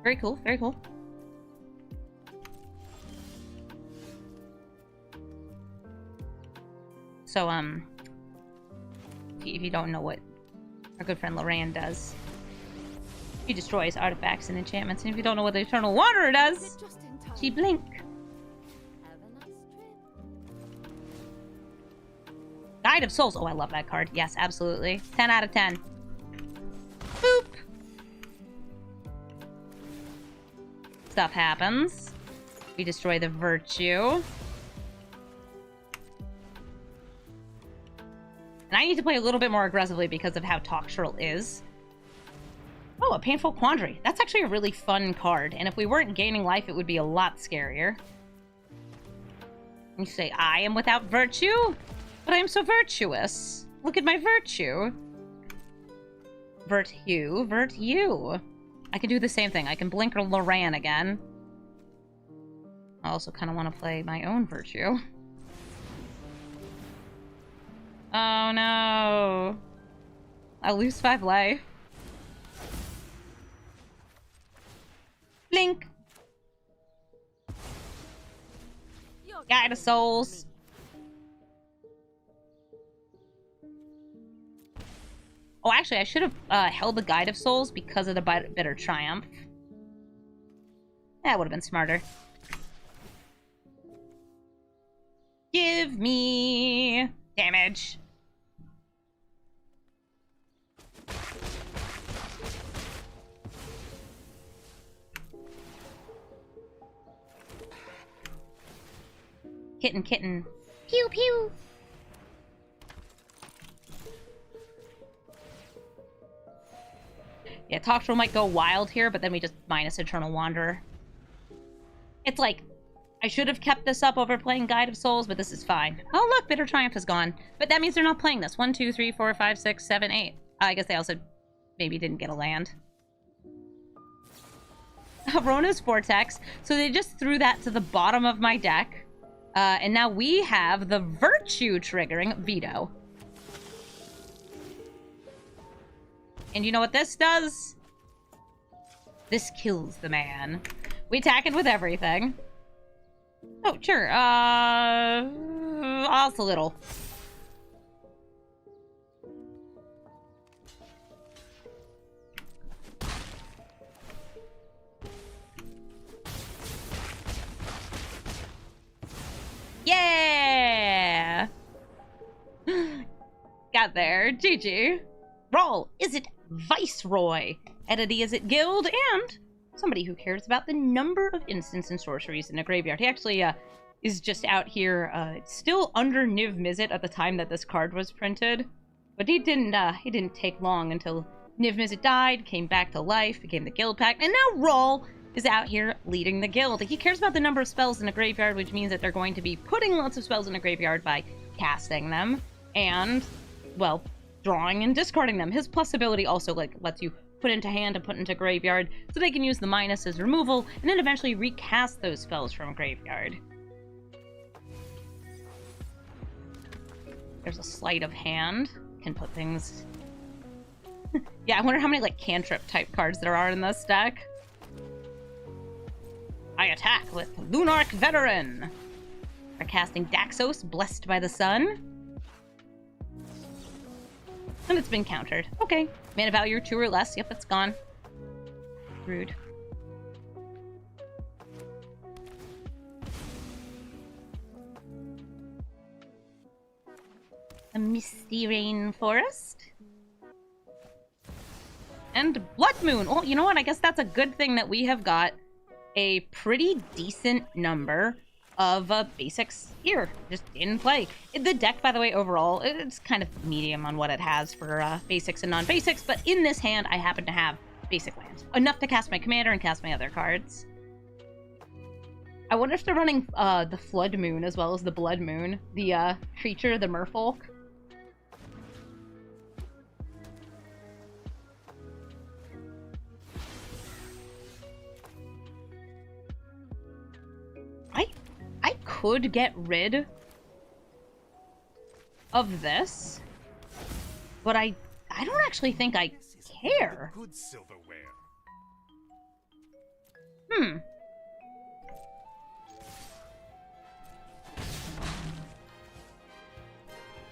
Very cool, very cool. So, if you don't know what our good friend Loran does, she destroys artifacts and enchantments, and if you don't know what the Eternal Wanderer does, she blink. Guide of Souls. Oh, I love that card. Yes, absolutely. 10 out of 10. Boop! Stuff happens. We destroy the Virtue. And I need to play a little bit more aggressively because of how Toxrill is. Oh, a Painful Quandary. That's actually a really fun card. And if we weren't gaining life, it would be a lot scarier. You say, I am without virtue? But I am so virtuous. Look at my virtue. Virtue. I can do the same thing. I can blink or Loran again. I also kind of want to play my own virtue. Oh no. I'll lose 5 life. Blink. Guide of Souls. Oh, actually, I should have held the Guide of Souls because of the Bitter Triumph. That would have been smarter. Give me damage. Kitten. Pew, pew. Yeah, Toxrill might go wild here, but then we just minus Eternal Wanderer. It's like, I should have kept this up over playing Guide of Souls, but this is fine. Oh, look, Bitter Triumph is gone. But that means they're not playing this. 1, 2, 3, 4, 5, 6, 7, 8. I guess they also maybe didn't get a land. Ravenous Vortex. So they just threw that to the bottom of my deck. And now we have the Virtue triggering Veto. And you know what this does? This kills the man. We attack it with everything. Oh, sure. Also little. Yeah! Got there. GG. Brawl, is it Viceroy? Edity, is it Guild? And somebody who cares about the number of instants and sorceries in a graveyard. He actually is just out here still under Niv-Mizzet at the time that this card was printed. But he didn't take long until Niv-Mizzet died, came back to life, became the Guild Pact, and now Brawl is out here leading the guild. He cares about the number of spells in a graveyard, which means that they're going to be putting lots of spells in a graveyard by casting them and, well, drawing and discarding them. His plus ability also, like, lets you put into hand and put into graveyard, so they can use the minus as removal, and then eventually recast those spells from graveyard. There's a sleight of hand. Can put things... Yeah, I wonder how many, like, cantrip type cards there are in this deck. I attack with Lunarch Veteran. We're casting Daxos, Blessed by the Sun. And it's been countered. Okay. Mana value 2 or less. Yep, it's gone. Rude. A misty rainforest. And Blood Moon. Oh, you know what? I guess that's a good thing that we have got a pretty decent number of basics here, just in play. The deck, by the way, overall, it's kind of medium on what it has for basics and non-basics, but in this hand, I happen to have basic lands. Enough to cast my commander and cast my other cards. I wonder if they're running the Flood Moon as well as the Blood Moon, the creature, the merfolk. I could get rid of this, but I don't actually think I care. Good silverware.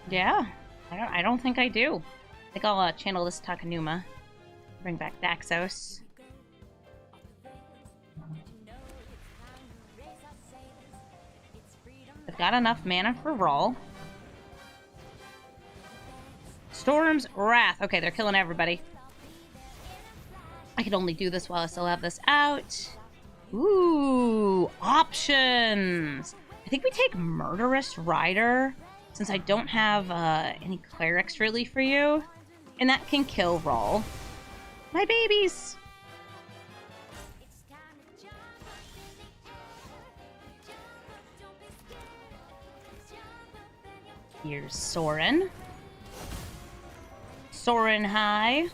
Yeah, I don't think I do. I think I'll channel this Takanuma. Bring back Daxos. I've got enough mana for Rawl. Storm's Wrath. Okay, they're killing everybody. I could only do this while I still have this out. Ooh, options. I think we take Murderous Rider, since I don't have any clerics really for you. And that can kill Rawl. My babies! Here's Sorin. Sorin high.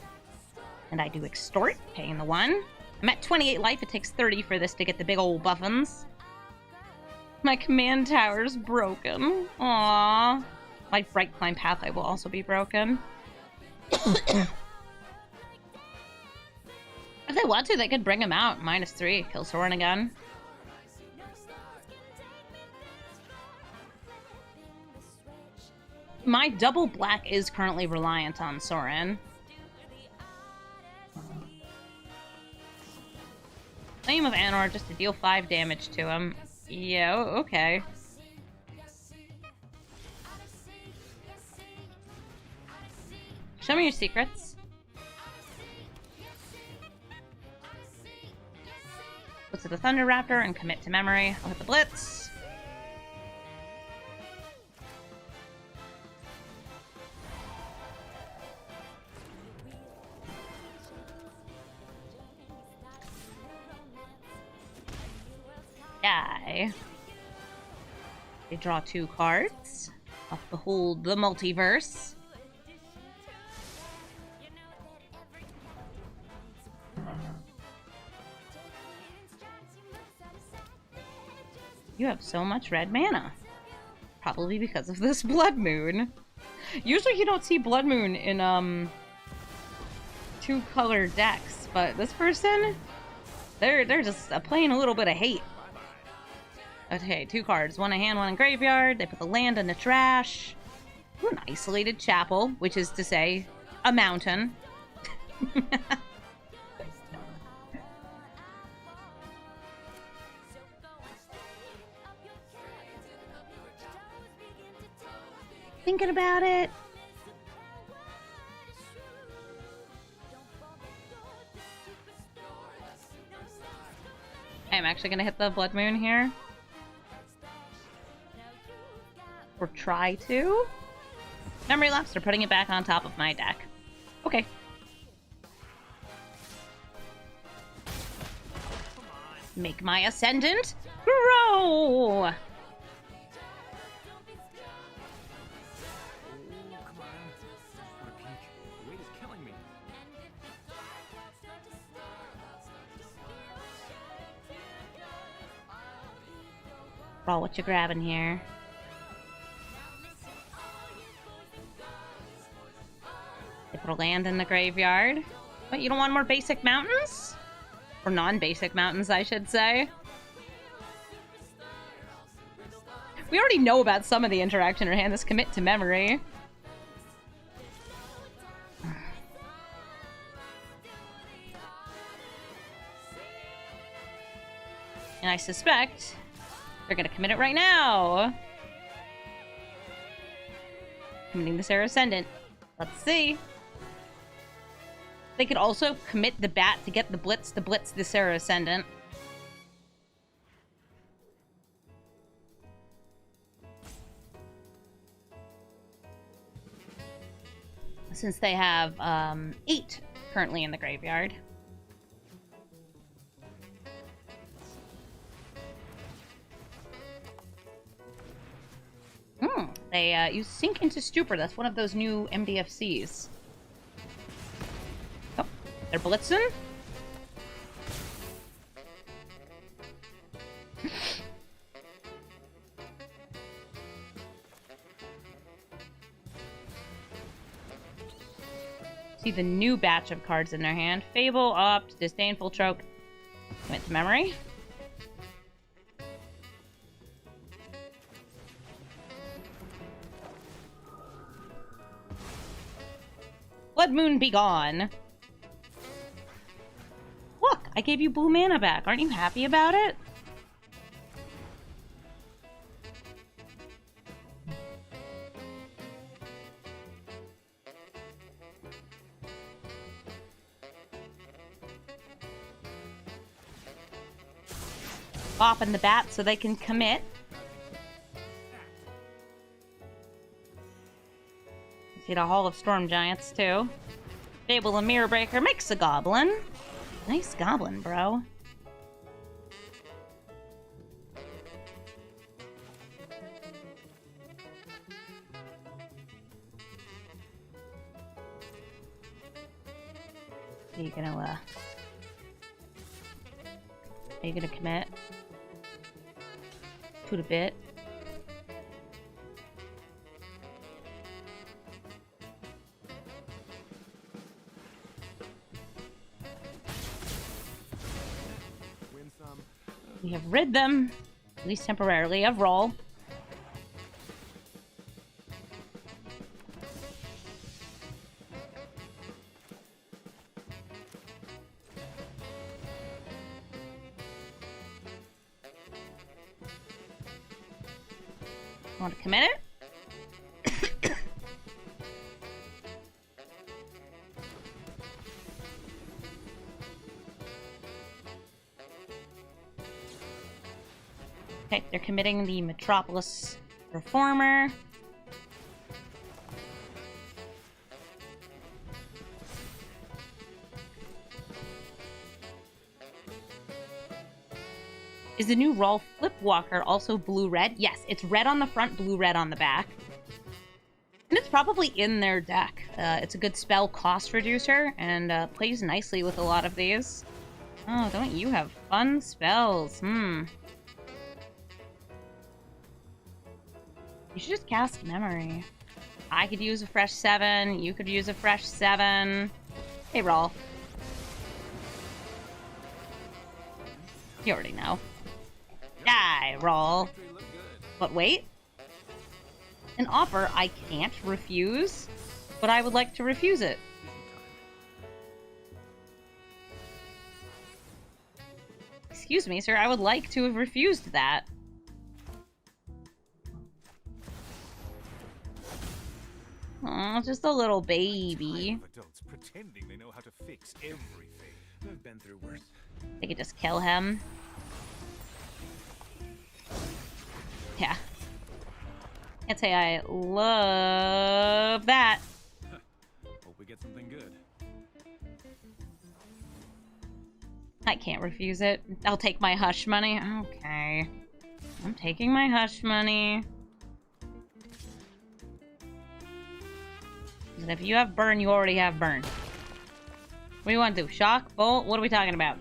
And I do Extort, paying the 1. I'm at 28 life. It takes 30 for this to get the big old buffins. My command tower's broken. Aww. My Bright Climb Pathway will also be broken. If they want to, they could bring him out. -3. Kill Sorin again. My double black is currently reliant on Sorin. Flame of Anor just to deal 5 damage to him. Yeah, okay. Show me your secrets. Go to the Thunder Raptor and commit to memory. I'll hit the Blitz. Die. They draw 2 cards. I'll behold the multiverse. You have so much red mana. Probably because of this Blood Moon. Usually you don't see Blood Moon in 2-color decks, but this person, they're just playing a little bit of hate. Okay, 2 cards. 1 in hand, 1 in graveyard. They put the land in the trash. Ooh, an isolated chapel, which is to say, a mountain. Thinking about it. I'm actually gonna hit the Blood Moon here. Or try to. Memory lapse, they're putting it back on top of my deck. Okay. Make my Ascendant grow! Rawl, what you grabbing here? They put a land in the graveyard. What, you don't want more basic mountains? Or non-basic mountains, I should say. We already know about some of the interaction in her hand. This commit to memory. suspect they're gonna commit it right now. Committing the Sarah Ascendant. Let's see. They could also commit the bat to get the blitz to blitz the Sarah Ascendant. Since they have 8 currently in the graveyard. They use Sink into Stupor. That's one of those new MDFCs. Oh, they're blitzing. See the new batch of cards in their hand. Fable, Opt, Disdainful Choke. Went to memory. Blood Moon be gone. Look, I gave you blue mana back. Aren't you happy about it? Popping the bat so they can commit. See the Hall of Storm Giants, too. Fable and Mirror Breaker makes a goblin. Nice goblin, bro. Are you gonna commit? To the bit. We have rid them, at least temporarily, of Roll. Want to commit it? Okay, they're committing the Metropolis Reformer. Is the new Raw Flipwalker also blue-red? Yes, it's red on the front, blue-red on the back. And it's probably in their deck. It's a good spell cost reducer, and plays nicely with a lot of these. Oh, don't you have fun spells? You should just cast Memory. I could use a fresh 7, you could use a fresh 7. Hey, Rawl. You already know. Die, Rawl. But wait. An offer I can't refuse, but I would like to refuse it. Excuse me, sir, I would like to have refused that. Aw, just a little baby. Adults pretending they know how to fix everything. I've been through worse. They could just kill him. Yeah. Can't say I love that. Hope we get something good. I can't refuse it. I'll take my hush money. Okay. I'm taking my hush money. And if you have burn, you already have burn. What do you want to do? Shock? Bolt? What are we talking about?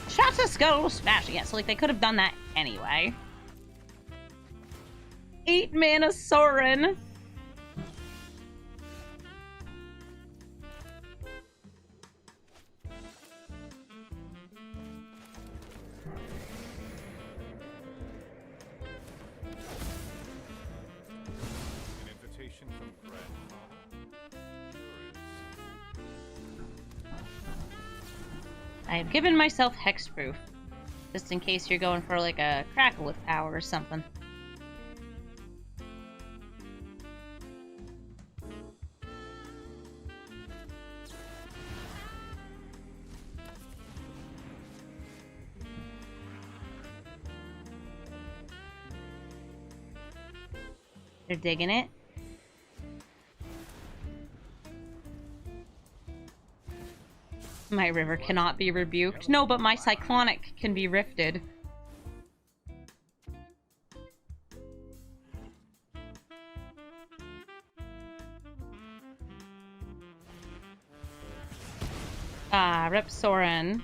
Shots a skull smashing it. So like they could have done that anyway. 8 mana Sorin. An invitation from Grandma. I have given myself hexproof. Just in case you're going for like a crackle with power or something. They're digging it. My river cannot be rebuked. No, but my cyclonic can be rifted. Ah, rip Sorin.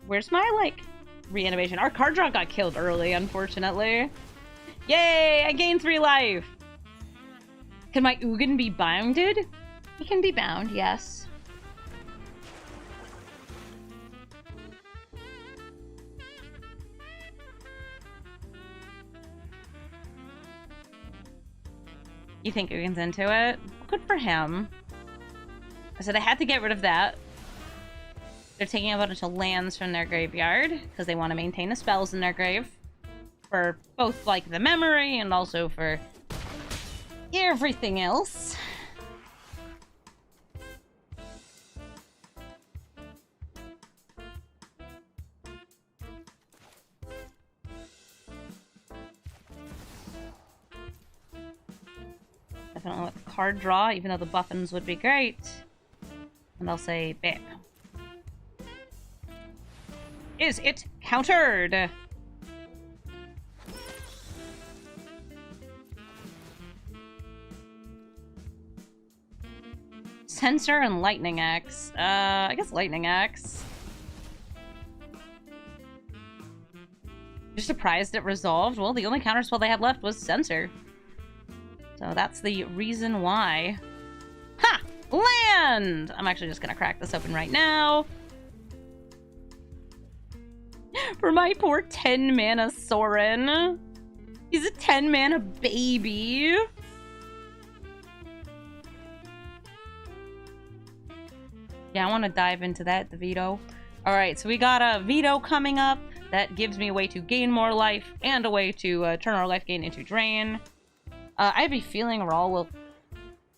Where's my, like, reanimation? Our card draw got killed early, unfortunately. Yay! I gained 3 life! Can my Ugin be bounded? He can be bound, yes. You think Ugin's into it? Good for him. I said I had to get rid of that. They're taking a bunch of lands from their graveyard because they want to maintain the spells in their grave. For both, like, the memory and also for everything else. Definitely with the card draw, even though the buffins would be great. And I'll say, bam. Is it countered? Sensor and Lightning Axe. I guess Lightning Axe. You're surprised it resolved? Well, the only counterspell they had left was Sensor. So that's the reason why. Ha! Land! I'm actually just gonna crack this open right now. For my poor 10 mana Sorin. He's a 10 mana baby. Yeah, I want to dive into that, the veto. Alright, so we got a veto coming up. That gives me a way to gain more life and a way to turn our life gain into drain. I have a feeling Rielle will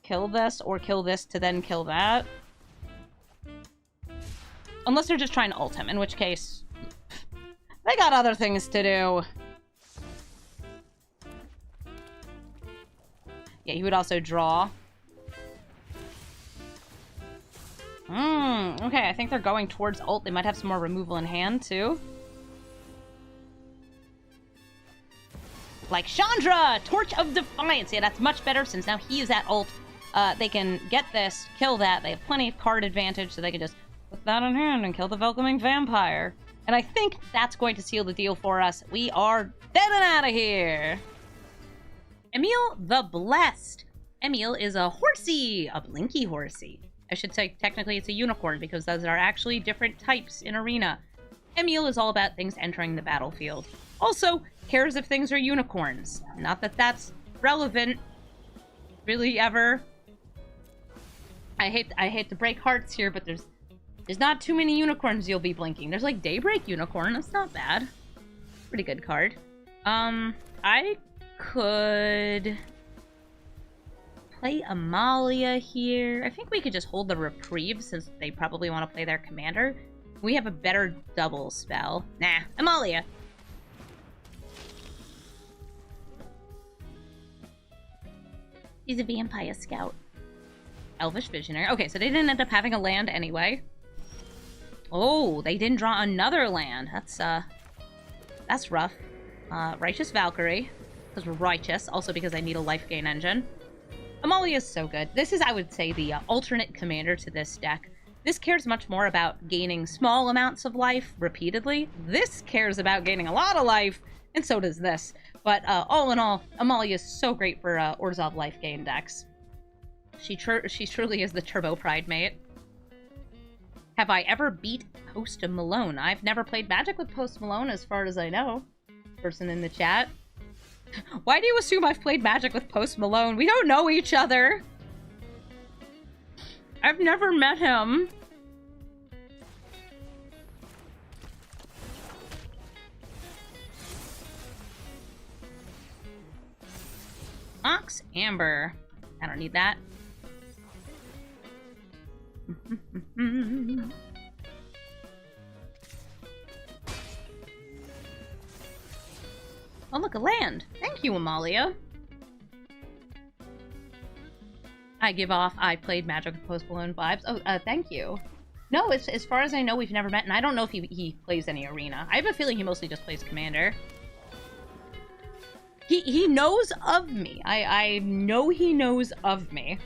kill this or kill this to then kill that. Unless they're just trying to ult him, in which case they got other things to do. Yeah, he would also draw. Okay, I think they're going towards ult. They might have some more removal in hand, too. Like Chandra! Torch of Defiance! Yeah, that's much better since now he is at ult. They can get this, kill that. They have plenty of card advantage, so they can just put that in hand and kill the Welcoming Vampire. And I think that's going to seal the deal for us. We are dead and out of here! Emil the Blessed. Emil is a horsey, a blinky horsey. I should say technically it's a unicorn because those are actually different types in Arena. Emil is all about things entering the battlefield. Also, cares if things are unicorns. Not that that's relevant, really, ever. I hate to break hearts here, but there's not too many unicorns you'll be blinking. There's like Daybreak Unicorn, that's not bad. Pretty good card. I could play Amalia here. I think we could just hold the Reprieve since they probably want to play their commander. We have a better double spell. Nah, Amalia. He's a Vampire Scout. Elvish Visionary. Okay, so they didn't end up having a land anyway. Oh, they didn't draw another land. That's rough. Righteous Valkyrie. Because we're righteous. Also because I need a life gain engine. Amalia is so good. This is, I would say, the alternate commander to this deck. This cares much more about gaining small amounts of life repeatedly. This cares about gaining a lot of life, and so does this. But all in all, Amalia is so great for Orzhov life gain decks. She truly is the Turbo Pride mate. Have I ever beat Post Malone? I've never played Magic with Post Malone as far as I know. Person in the chat. Why do you assume I've played Magic with Post Malone? We don't know each other. I've never met him. Mox Amber. I don't need that. Oh, look, a land. Thank you, Amalia. I give off I played Magic with Post Malone vibes. Oh, thank you. No, as far as I know, we've never met, and I don't know if he plays any arena. I have a feeling he mostly just plays Commander. He knows of me. I know he knows of me.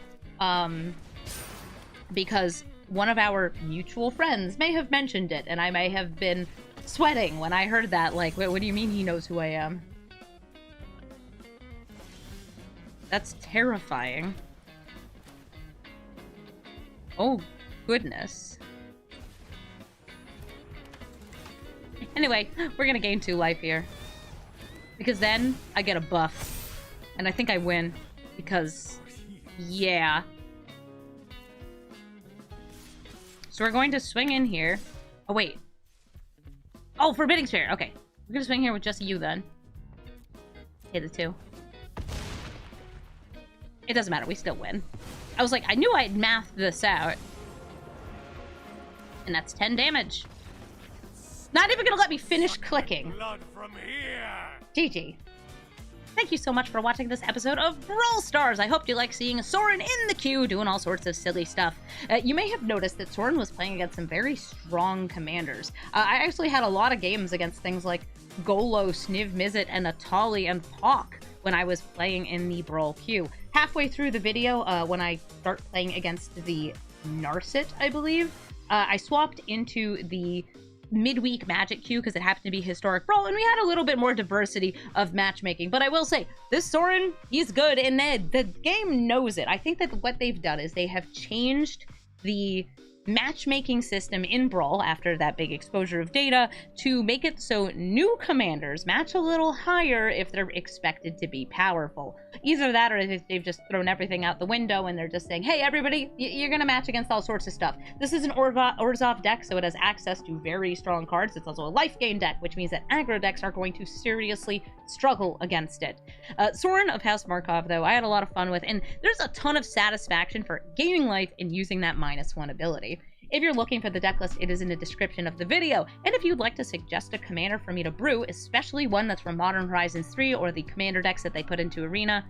Because one of our mutual friends may have mentioned it, and I may have been sweating when I heard that. Like, what do you mean he knows who I am? That's terrifying. Oh, goodness. Anyway, we're gonna gain 2 life here. Because then I get a buff. And I think I win. Because, yeah. So we're going to swing in here. Oh, wait. Oh, Forbidding Sphere. Okay. We're gonna swing here with just you then. Hit the 2. It doesn't matter. We still win. I was like, I knew I'd mathed this out. And that's 10 damage. Not even gonna let me finish clicking. Blood from here. GG. Thank you so much for watching this episode of Brawl Stars. I hope you like seeing Sorin in the queue doing all sorts of silly stuff. You may have noticed that Sorin was playing against some very strong commanders. I actually had a lot of games against things like Golos, Niv-Mizzet, and Atali and Pock when I was playing in the Brawl queue. Halfway through the video, when I start playing against the Narset, I believe, I swapped into the midweek Magic queue because it happened to be Historic Brawl, and we had a little bit more diversity of matchmaking. But I will say, this Sorin, he's good, and the game knows it. I think that what they've done is they have changed the matchmaking system in Brawl after that big exposure of data to make it so new commanders match a little higher if they're expected to be powerful. Either that or they've just thrown everything out the window and they're just saying, hey, everybody, you're going to match against all sorts of stuff. This is an Orzhov deck, so it has access to very strong cards. It's also a life gain deck, which means that aggro decks are going to seriously struggle against it. Sorin of House Markov, though, I had a lot of fun with, and there's a ton of satisfaction for gaining life and using that -1 ability. If you're looking for the deck list, it is in the description of the video. And if you'd like to suggest a commander for me to brew, especially one that's from Modern Horizons 3 or the commander decks that they put into Arena,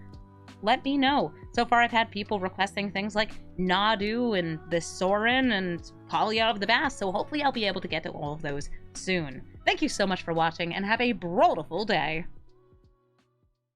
let me know. So far, I've had people requesting things like Nadu and the Sorin and Polia of the Bass, so hopefully I'll be able to get to all of those soon. Thank you so much for watching, and have a brawlful day.